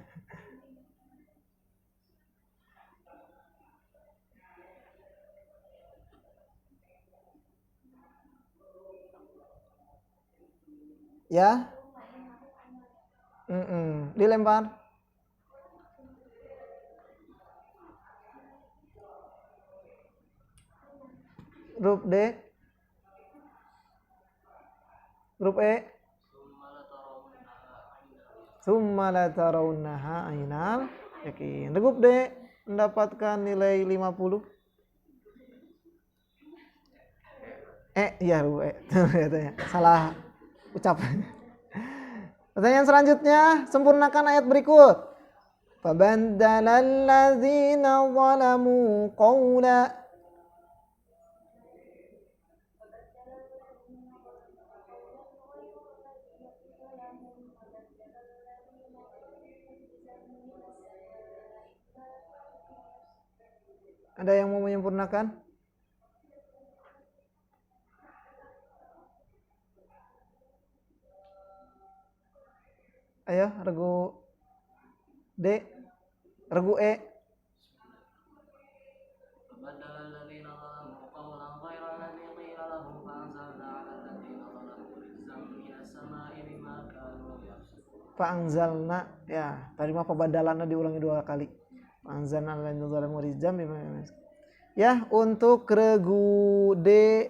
A: Ya. Dilempar. Grup D. Grup E. Summa la tarawunnaha ainal yakin. Grup D mendapatkan nilai 50. Iya grup E. Salah ucap. Pertanyaan selanjutnya, sempurnakan ayat berikut. Fabandalal ladzina zalamu qawla. Ada yang mau menyempurnakan? Ayo, regu D, regu E. Fa'anzalna, ya, tadi mah pembadalannya diulangi 2 kali. Fa'anzalna ladzina zalamu rizqan bima. Ya, untuk regu D,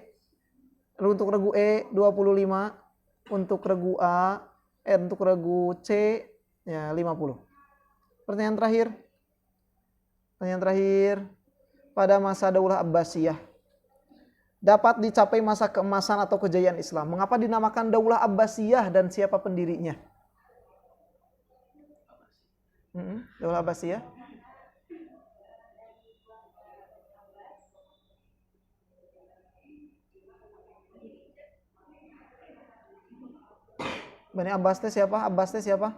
A: untuk regu E 25, untuk regu A, untuk regu C ya 50. Pertanyaan terakhir. Pada masa Daulah Abbasiyah dapat dicapai masa keemasan atau kejayaan Islam. Mengapa dinamakan Daulah Abbasiyah dan siapa pendirinya? Daulah Abbasiyah. Bani Abbas teh siapa?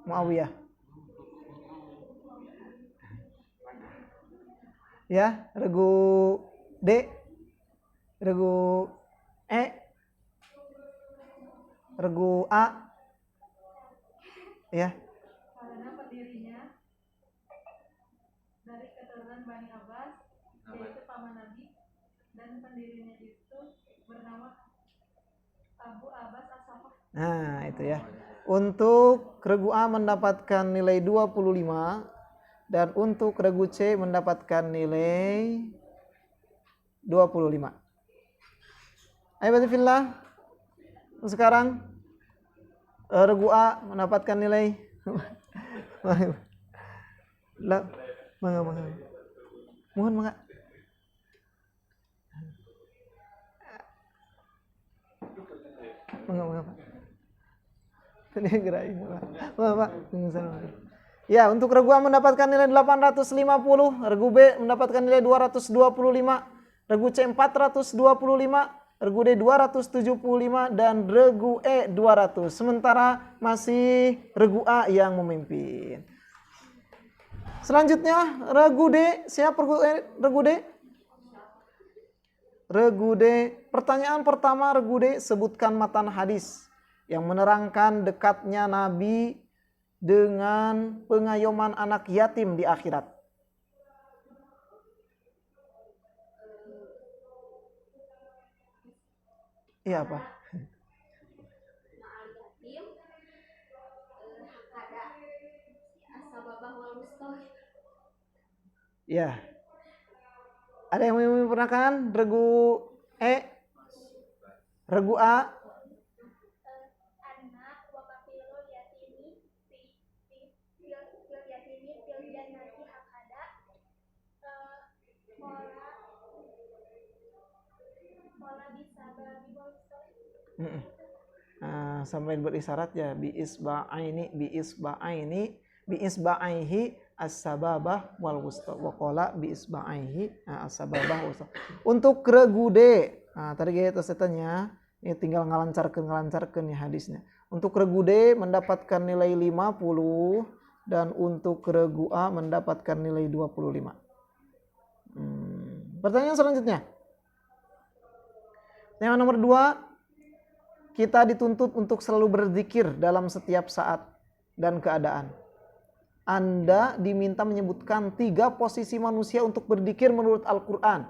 A: Muawiyah. Ya, regu D, regu E, regu A. Ya.
D: Karena pendirinya dari keturunan Bani Abbas, yaitu paman Nabi, dan pendirinya itu bernama Abu Abbas As-Samah.
A: Nah, itu ya. Untuk regu A mendapatkan nilai 25 dan untuk regu C mendapatkan nilai 25. Ayo Batifillah. Sekarang regu A mendapatkan nilai mohon. Pak. Ya, untuk regu A mendapatkan nilai 850, regu B mendapatkan nilai 225, regu C 425, regu D 275 dan regu E 200. Sementara masih regu A yang memimpin. Selanjutnya regu D, siapa regu D? Regu D. Pertanyaan pertama regu D, sebutkan matan hadis yang menerangkan dekatnya Nabi dengan pengayoman anak yatim di akhirat. Iya apa? Ya. Ada yang menyempurnakan? Regu E? Regu A? Sampai berisyarat ya biisba'aihi as-sababah wal wusta wa qala biisba'aihi as-sababah wusta. Untuk regu D, tadi kita setannya ini tinggal ngalancarkeun ya hadisnya. Untuk regu D mendapatkan nilai 50 dan untuk regu A mendapatkan nilai 25. Pertanyaan selanjutnya. Yang nomor 2, kita dituntut untuk selalu berzikir dalam setiap saat dan keadaan. Anda diminta menyebutkan 3 posisi manusia untuk berzikir menurut Al-Quran.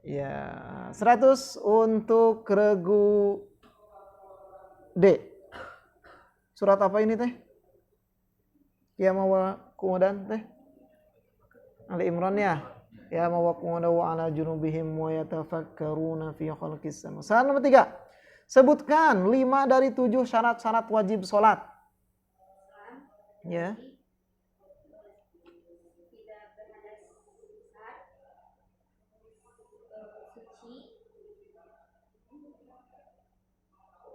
A: Ya, 100 untuk regu D. Surat apa ini teh? Qiyamah kemudian teh? Ali Imran ya. Ya mawaquna wa ala junubihim wa yatafakkaruna fi khalqis sama. Syarat nomor 3. Sebutkan 5 dari 7 syarat-syarat wajib salat. Ya.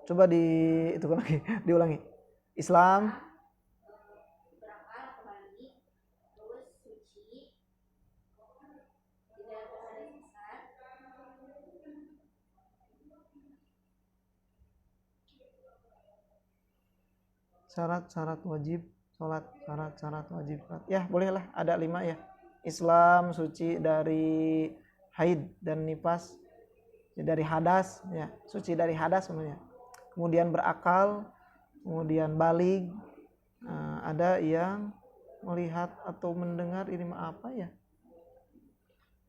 A: Coba diulangi. Islam, syarat-syarat wajib sholat, syarat-syarat wajib sholat. Ya bolehlah, ada 5 ya. Islam, suci dari haid dan nifas, dari hadas ya, suci dari hadas sebenarnya. Kemudian berakal, kemudian balig, ada yang melihat atau mendengar, ini apa ya.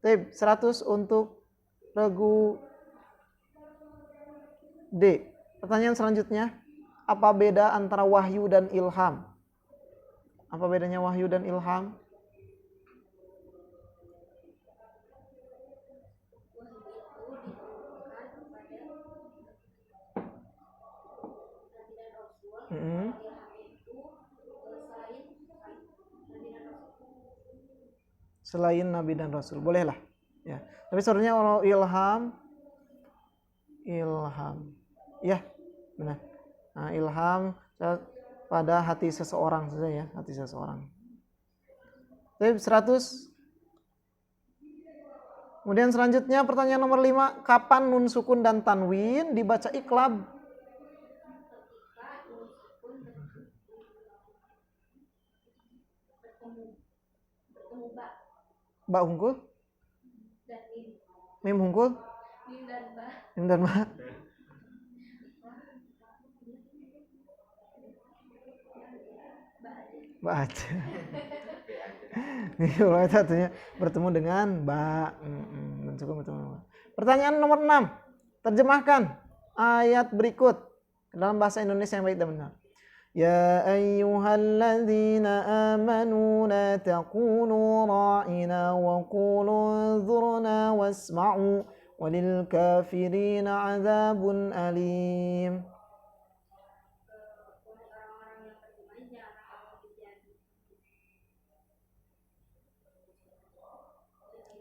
A: 100 untuk regu D. Pertanyaan selanjutnya, apa beda antara wahyu dan ilham? Apa bedanya wahyu dan ilham? Selain Nabi dan Rasul, bolehlah. Ya. Tapi sebenarnya ilham, ya benar. Nah, ilham pada hati seseorang saja ya, hati seseorang. Tapi 100. Kemudian selanjutnya pertanyaan nomor 5, kapan nun sukun dan tanwin dibaca iqlab? Ba hungkul? Mim hungkul? Mim dan ba. Ba aja. Riwayat satunya bertemu dengan ba. Cukup bertemu. Pertanyaan nomor 6. Terjemahkan ayat berikut dalam bahasa Indonesia yang baik dan benar. Ya ayyuhalladzina amanu la taqulu ra'ina wa qulu dzurna wasma'u walil kafirina 'adzabun alim.
B: Orang-orang yang beriman janganlah kamu menjadi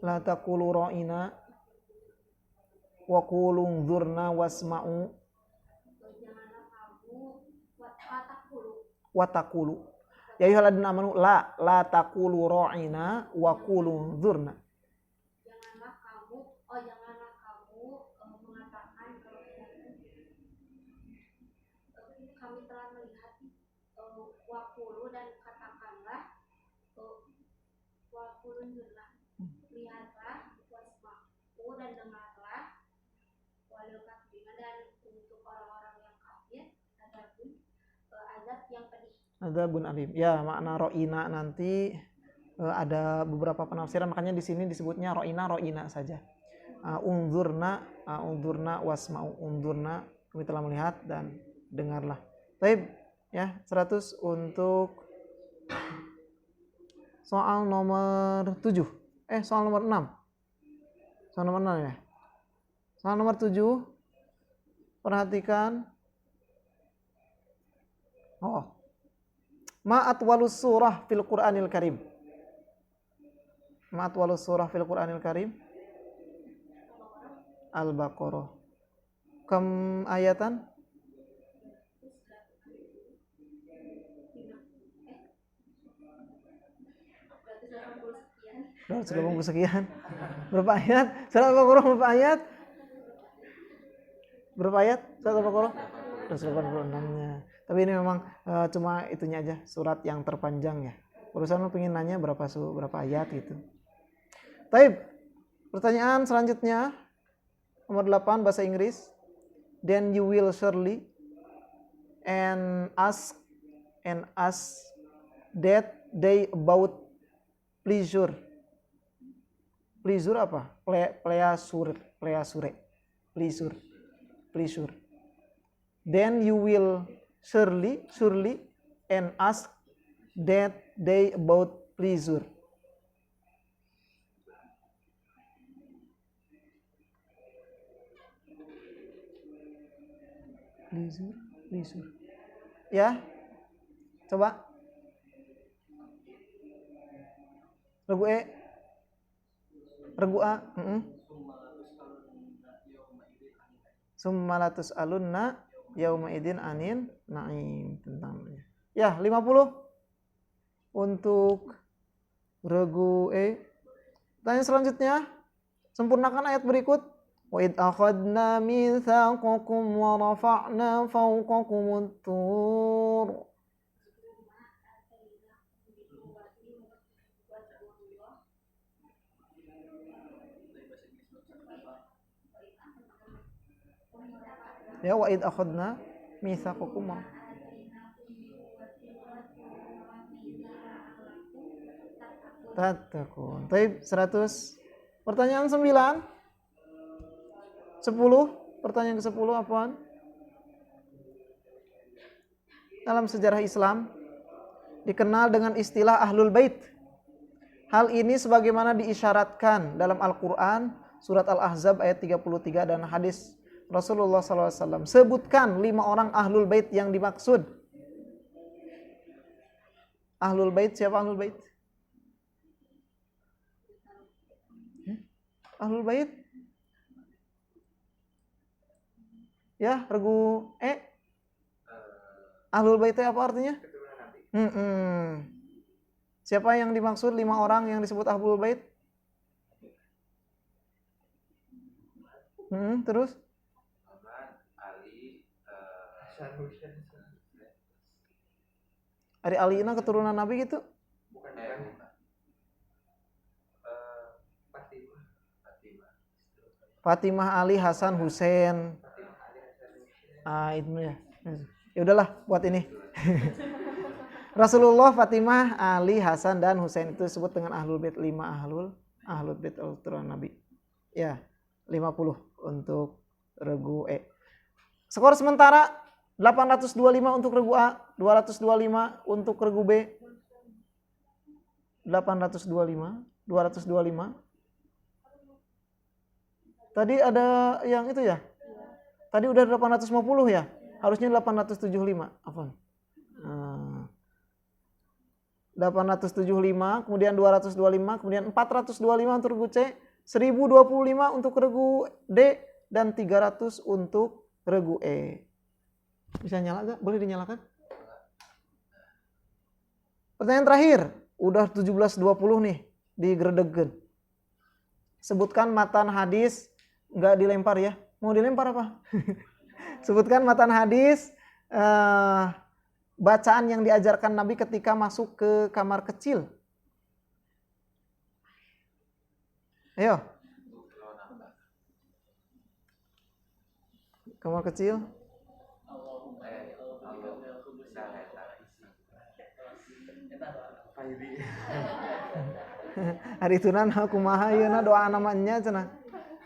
A: La taqulu ra'ina wa qulu dzurna wasma'u
B: janganlah kamu watakulu
A: wataqulu. Ya ayyuhalladzina amanu la taqulu ra'ina wa qulu dzurna.
B: janganlah kamu mengatakan kami telah melihat wakulu dan katakanlah wakulu zurna lihatlah wasma'u dan dengarlah walil kafirina dan untuk orang-orang yang kafir azab yang pedih.
A: Adzabun alim. Ya, makna ro'ina nanti ada beberapa penafsiran, makanya di sini disebutnya ro'ina saja. Unzurna wasma'u. Unzurna, kami telah melihat dan dengarlah. Baik, ya, 100 untuk soal nomor 7. Soal nomor 6. Soal nomor 6 ya. Soal nomor 7. Perhatikan. Ma'atwalus surah fil Qur'anil Karim. Ma'atwalus surah fil Qur'anil Karim. Al-Baqarah. Kam ayatan? 280 sekian. Berapa ayat? Surat Al-Baqarah berapa ayat? Berapa ayat? Surat Al-Baqarah? 286-nya. Tapi ini memang cuma itunya aja, surat yang terpanjang ya. Urusan lu pengen nanya berapa ayat gitu. Taib. Pertanyaan selanjutnya nomor 8 bahasa Inggris. Then you will surely and ask that day about pleasure. Pleasure apa? Pleasure. Then you will surely and ask that day about pleasure. Pleasure. Ya, coba. Regu A. Summalatus alunna yauma idin anin na'im tentangnya. Ya, 50 untuk regu E. Tanya selanjutnya, sempurnakan ayat berikut. Wa id akhadna mitsaqakum wa rafa'na fawqakumut tur. Ya, wa id akhadna mitsaqakum. Tatakun. Baik, 100. Pertanyaan 9. 10. Pertanyaan ke-10 apaan? Dalam sejarah Islam dikenal dengan istilah Ahlul Bait. Hal ini sebagaimana diisyaratkan dalam Al-Quran, surat Al-Ahzab ayat 33 dan hadis Rasulullah SAW. Sebutkan 5 orang Ahlul Bait yang dimaksud. Ahlul Bait, siapa Ahlul Bait? Ahlul Bait? Ya, regu E. Ahlul Bait apa artinya? Siapa yang dimaksud 5 orang yang disebut Ahlul Bait? Terus? Ali ini keturunan Nabi gitu?
C: Bukan.
A: Fatimah, Ali, Hasan, Husain. Itu ya. Ya udahlah buat ini. Rasulullah, Fatimah, Ali, Hasan dan Husain itu disebut dengan ahlul bait, 5 ahlul bait al Nabi. Ya, 50 untuk regu E. Skor sementara 825 untuk regu A, 225 untuk regu B. 825, 225. Tadi ada yang itu ya? Tadi udah 850 ya? Harusnya 875. Apaan? 875, kemudian 225, kemudian 425 untuk regu C, 1025 untuk regu D, dan 300 untuk regu E. Bisa nyala gak? Boleh dinyalakan? Pertanyaan terakhir, udah 17.20 nih, digredegan. Sebutkan matan hadis, nggak dilempar ya? Mau dilempar apa? Sebutkan matan hadis, bacaan yang diajarkan Nabi ketika masuk ke kamar kecil. Ayo. Kamar kecil. Hari tunan kumaha yeuna doa namanya cenah.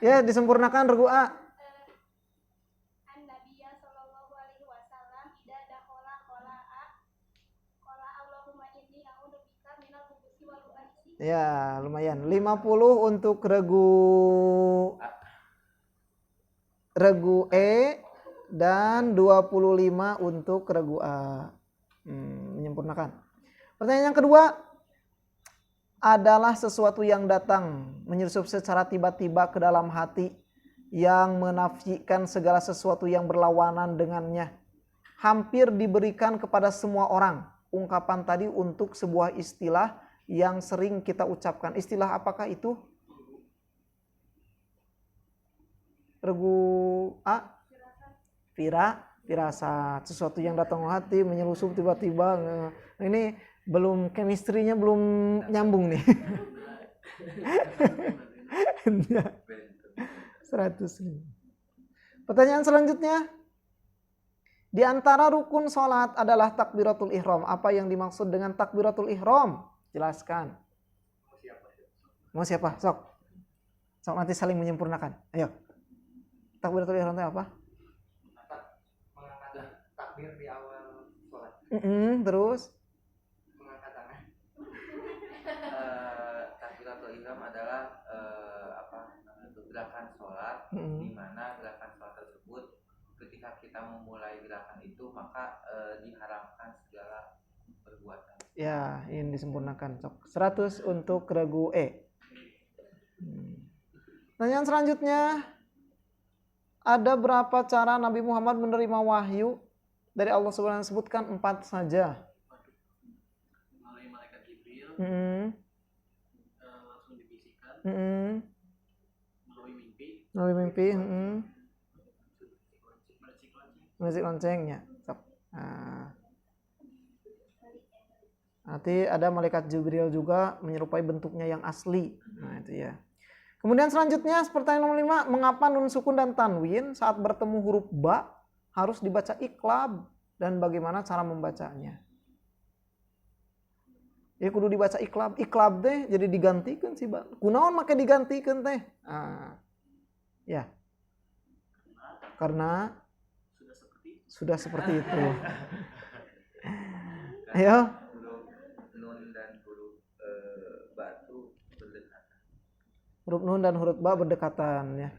A: Ya, disempurnakan regu A.
B: An-Nabiyya sallallahu alaihi wasallam idza dakhala qala'a qala Allahumma inni a'udzubika minal khubuthi wal khaba'ith.
A: Ya, lumayan. 50 untuk regu E dan 25 untuk regu A. Menyempurnakan. Pertanyaan yang kedua adalah sesuatu yang datang menyusup secara tiba-tiba ke dalam hati yang menafikan segala sesuatu yang berlawanan dengannya. Hampir diberikan kepada semua orang. Ungkapan tadi untuk sebuah istilah yang sering kita ucapkan. Istilah apakah itu? Regu A? Firasat. Sesuatu yang datang ke hati menyelusup tiba-tiba. Ini belum chemistry-nya belum nyambung nih. 100. Pertanyaan selanjutnya. Di antara rukun sholat adalah takbiratul ihram. Apa yang dimaksud dengan takbiratul ihram? Jelaskan. Mau siapa? Sok nanti saling menyempurnakan. Ayo. Takbiratul ihram itu apa?
C: Mengangkat takbir di awal sholat.
A: Terus?
C: Mengangkat tangan. Takbiratul ihram adalah gerakan sholat, di mana gerakan sholat tersebut ketika kita memulai gerakan itu maka diharamkan segala perbuatan.
A: Ya, ini disempurnakan. 100 untuk regu E. Pertanyaan selanjutnya, ada berapa cara Nabi Muhammad menerima wahyu dari Allah Subhanahu wa taala? Sebutkan 4 saja.
E: Melalui malaikat Jibril, langsung dibisikkan, melalui mimpi,
A: musik loncengnya. Nanti ada malaikat Jibril juga menyerupai bentuknya yang asli. Nah itu ya. Kemudian selanjutnya pertanyaan nomor 5, mengapa nun sukun dan tanwin saat bertemu huruf ba harus dibaca iklab dan bagaimana cara membacanya? Ya kudu dibaca iklab teh jadi digantikan sih ba. Kunaon make digantikan teh? Ya. Karena sudah seperti itu. Ayo.
C: Nun dan huruf batu berdekatan.
A: Huruf nun dan huruf ba berdekatan ya.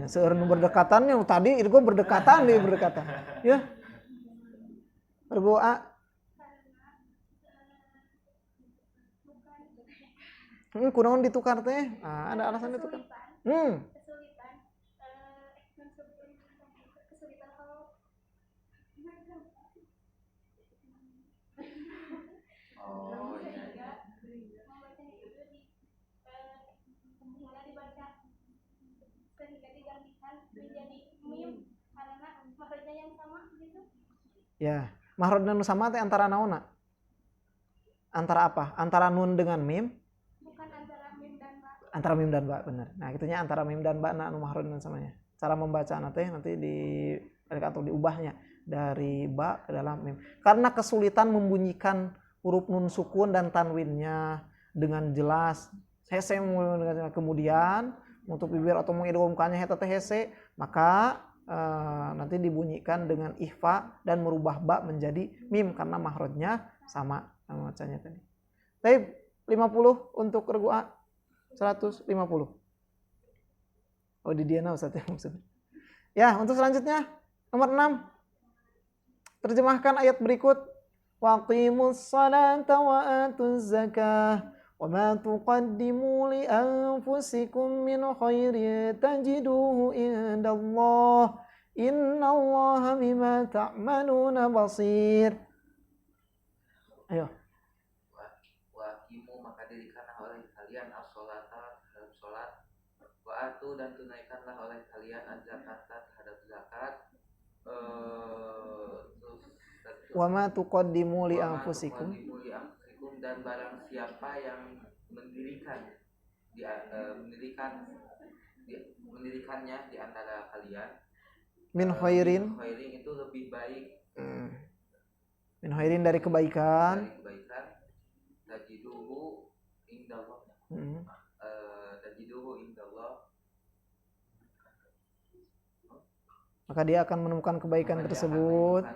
A: Seueur nu berdekatannya tadi itu gua berdekatan nih berdekatan. Ya. Regu A. Kunaon ditukar teh? Ada alasan ditukar.
B: Kesulitan kalau membacanya itu sehingga dibaca sehingga digantikan menjadi mim karena makhrajnya yang sama gitu.
A: Ya, makhrajna nu sama teh antara naonna? Antara apa? Antara nun dengan mim?
B: Bukan antara mim dan ba.
A: Antara mim dan ba, benar. Nah, itunya antara mim dan ba anu makhrajna samanya. Cara membaca nanti di atau diubahnya dari ba ke dalam mim. Karena kesulitan membunyikan huruf nun sukun dan tanwinnya dengan jelas. Hese kemudian untuk bibir atau mengidghamkannya eta teh hese, maka nanti dibunyikan dengan ikhfa dan merubah ba menjadi mim karena mahrojnya sama bacanya tadi. Baik, 50 untuk regu A, 150. Oh di Diana Ustaz ya maksudnya. Ya, untuk selanjutnya nomor 6. Terjemahkan ayat berikut. Waqimus salata wa atuz zakah wa ma tuqaddimu li anfusikum min khairin tajiduhu indallah innallaha bima ta'maluna basir. Ayo.
C: Waqimu maka dirikanlah oleh kalian as-sholata terhadap sholat, wa atu dan tunaikanlah oleh kalian az-zakata terhadap zakat,
A: Wa ma tuqaddimu li anfusikum
C: dan barang siapa yang mendirikannya di antara kalian
A: min khairin
C: itu lebih baik,
A: min khairin dari kebaikan
C: tajiduhu indallah
A: maka dia akan menemukan kebaikan tersebut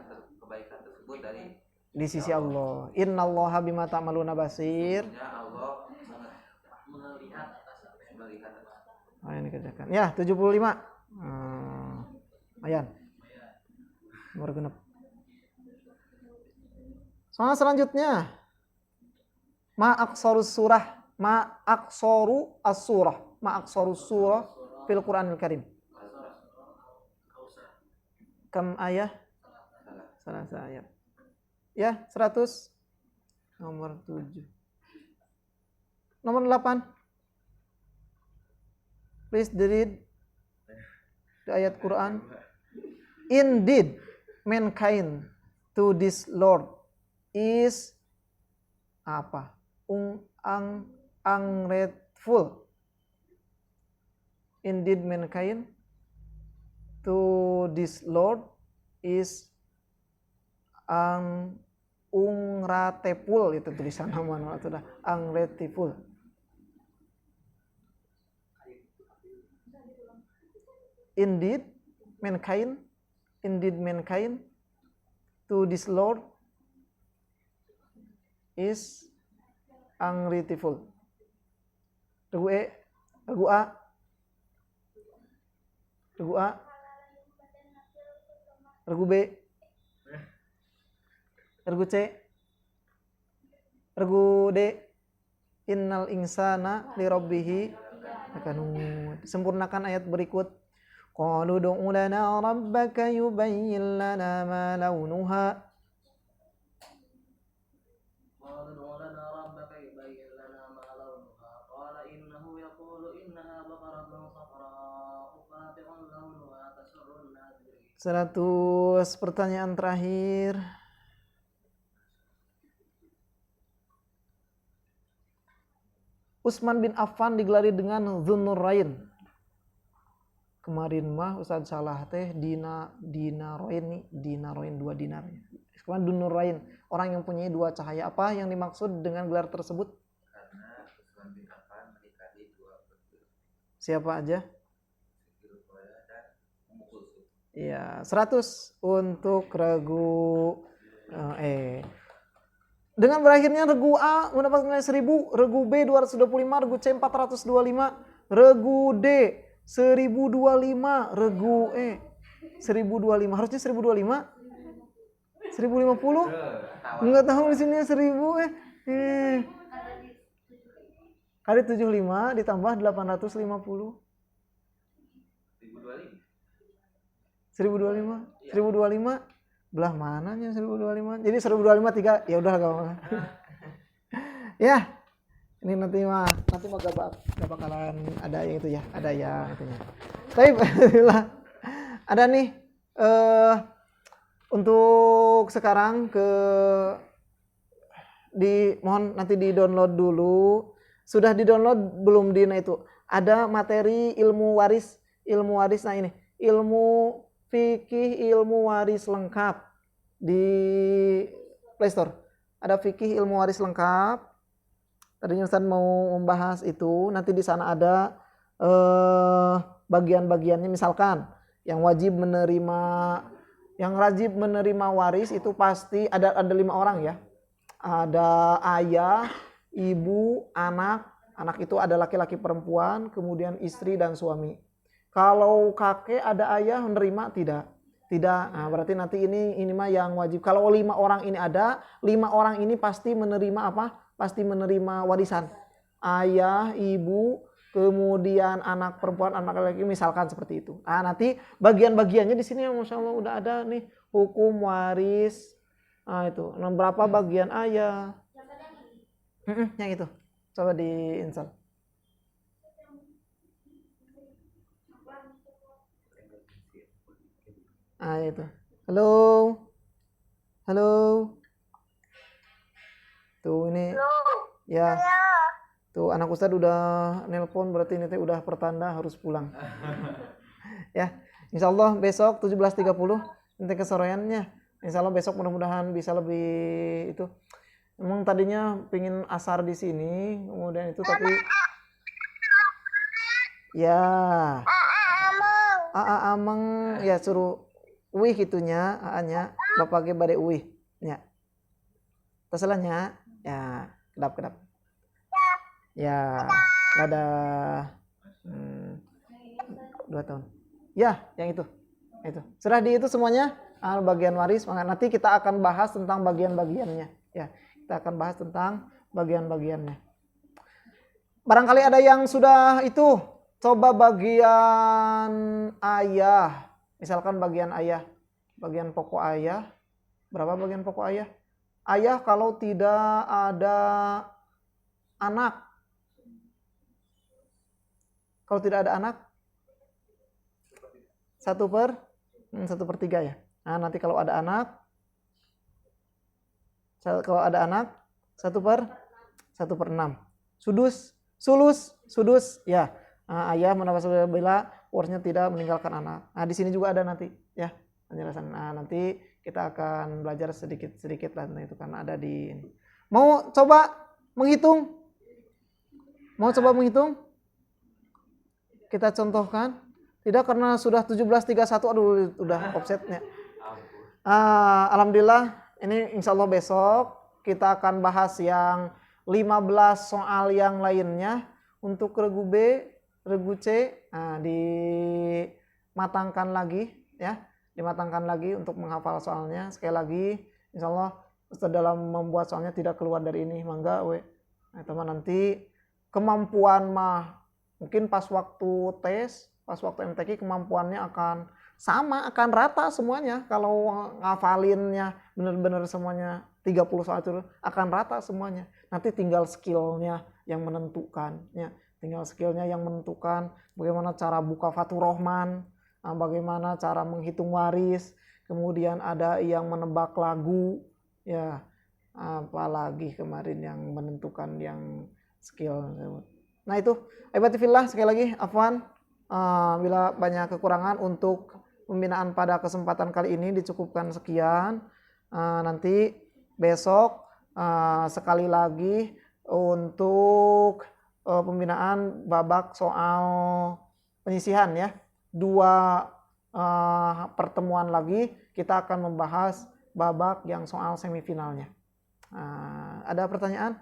C: dari
A: di sisi Allah. Innallaha bima ta'maluna basir.
C: Allah melihat.
A: Ini kerjakan. Ya, 75. Ayan. Nomor genep. Soal selanjutnya. Ma aqsarus surah, ma aqsaru as-surah, ma aqsarus surah fil Qur'anil Karim. Kam ayat? Salah ayat. Ya, 100. Nomor 7. Nomor 8. Please read the ayat Quran. Indeed, mankind to this Lord is apa? Ungrateful. Indeed, mankind to this Lord is ungrateful, itu tulisan nama itu dah ungrateful. Indeed mankind to this Lord is ungrateful. Regu E, regu A, regu A, regu B, regu C, regu D. Innal insana li rabbih lakanud. Sempurnakan ayat berikut. Qalu du'u lana rabbaka yubayyin lana ma launuha.
E: Qalu du'u lana rabbaka yubayyin lana ma launuha. Qala innahu yaqulu innaha baqaratun safra'u faqi'un launuha tasurrun nadhirin.
A: 100 pertanyaan terakhir. Utsman bin Affan digelari dengan Dzunnurain. Kemarin mah Ustaz salah teh dinaroin 2 dinar. Sekarang Dzunnurain, orang yang punya 2 cahaya. Apa yang dimaksud dengan gelar tersebut?
C: Karena Utsman bin Affan menikahi 2 putri.
A: Siapa aja? Iya, 100 untuk regu Dengan berakhirnya regu A mendapat nilai 1000, regu B 225, regu C 425, regu D 1025, regu E 1025. Harusnya 1025. 1050? Enggak tahu di sini 1000 kali 75 ditambah 850. 1025. 1025 belah mananya 1025? Jadi 1025 3 ya udah enggak apa-apa. Ya. Ini nanti mah gak bakalan ada yang itu ya, ada yang itunya. Tapi ada nih untuk sekarang mohon nanti di-download dulu. Sudah di-download belum Dina itu? Ada materi ilmu waris nah ini. Ilmu fikih, ilmu waris lengkap di Play Store. ada fikih ilmu waris lengkap. Tadinya Ustaz mau membahas itu, nanti di sana ada bagian-bagiannya, misalkan yang wajib menerima waris itu pasti ada 5 orang ya. Ada ayah, ibu, anak itu ada laki-laki perempuan, kemudian istri dan suami. Kalau kakek ada ayah menerima tidak? Tidak. Nah, berarti nanti ini mah yang wajib. Kalau 5 orang ini ada, 5 orang ini pasti menerima apa? Pasti menerima warisan. Ayah, ibu, kemudian anak perempuan, anak laki-laki, misalkan seperti itu. Nah, nanti bagian-bagiannya di sini Masya Allah udah ada nih, hukum waris. Nah, itu. Nah, berapa bagian ayah? Yang itu. Coba di-install. Ah, itu. Halo. Halo. Tuh ini. Ya. Tuh anak Ustadz udah nelpon, berarti ini teh udah pertanda harus pulang. Ya. Insyaallah besok 17.30 nanti kesoreannya. Insyaallah besok mudah-mudahan bisa lebih itu. Emang tadinya pingin asar di sini, kemudian itu tapi ya. Ameng ya suruh uih gitunya, anya bapak ge bade uih nya. Terselahnya ya kedap. Ya, ada 2 tahun. Ya, yang itu. Sudah di itu semuanya bagian waris. Nanti kita akan bahas tentang bagian-bagiannya. Ya, kita akan bahas tentang bagian-bagiannya. Barangkali ada yang sudah itu. Coba bagian ayah. Misalkan bagian ayah. Bagian pokok ayah. Berapa bagian pokok ayah? Ayah kalau tidak ada anak. Kalau tidak ada anak 1/3 ya. Nah, nanti kalau ada anak 1/6. Sudus ya. Nah, ayah mendapat bila warisnya tidak meninggalkan anak. Nah, di sini juga ada nanti ya penjelasan. Nah, nanti kita akan belajar sedikit lah itu karena ada di ini. Mau coba menghitung? Kita contohkan. Tidak karena sudah 17.31, aduh udah offsetnya. Alhamdulillah ini insya Allah besok kita akan bahas yang 15 soal yang lainnya. Untuk regu B, regu C dimatangkan lagi ya. Dimatangkan lagi untuk menghafal soalnya. Sekali lagi insya Allah dalam membuat soalnya tidak keluar dari ini. Mangga nah, teman nanti kemampuan mah mungkin pas waktu tes, pas waktu MTQ kemampuannya akan sama, akan rata semuanya. Kalau ngafalinnya benar-benar semuanya 30 soal itu akan rata semuanya. Nanti tinggal skillnya yang menentukan. Ya. Tinggal skillnya yang menentukan bagaimana cara buka Fathur Rahman, bagaimana cara menghitung waris, kemudian ada yang menebak lagu, ya apalagi kemarin yang menentukan yang skill. Nah itu, Aibatifillah sekali lagi, afwan bila banyak kekurangan untuk pembinaan pada kesempatan kali ini dicukupkan sekian. Nanti besok sekali lagi untuk pembinaan babak soal penyisihan ya. 2 pertemuan lagi kita akan membahas babak yang soal semifinalnya. Ada pertanyaan?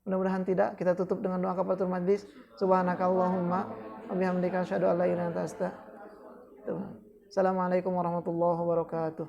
A: Mudah-mudahan tidak. Kita tutup dengan doa kafaratul majlis. Subhanakallahumma wa bihamdika asyhadu an la ilaha illa anta astaghfiruka wa atubu ilaik. Assalamualaikum warahmatullahi wabarakatuh.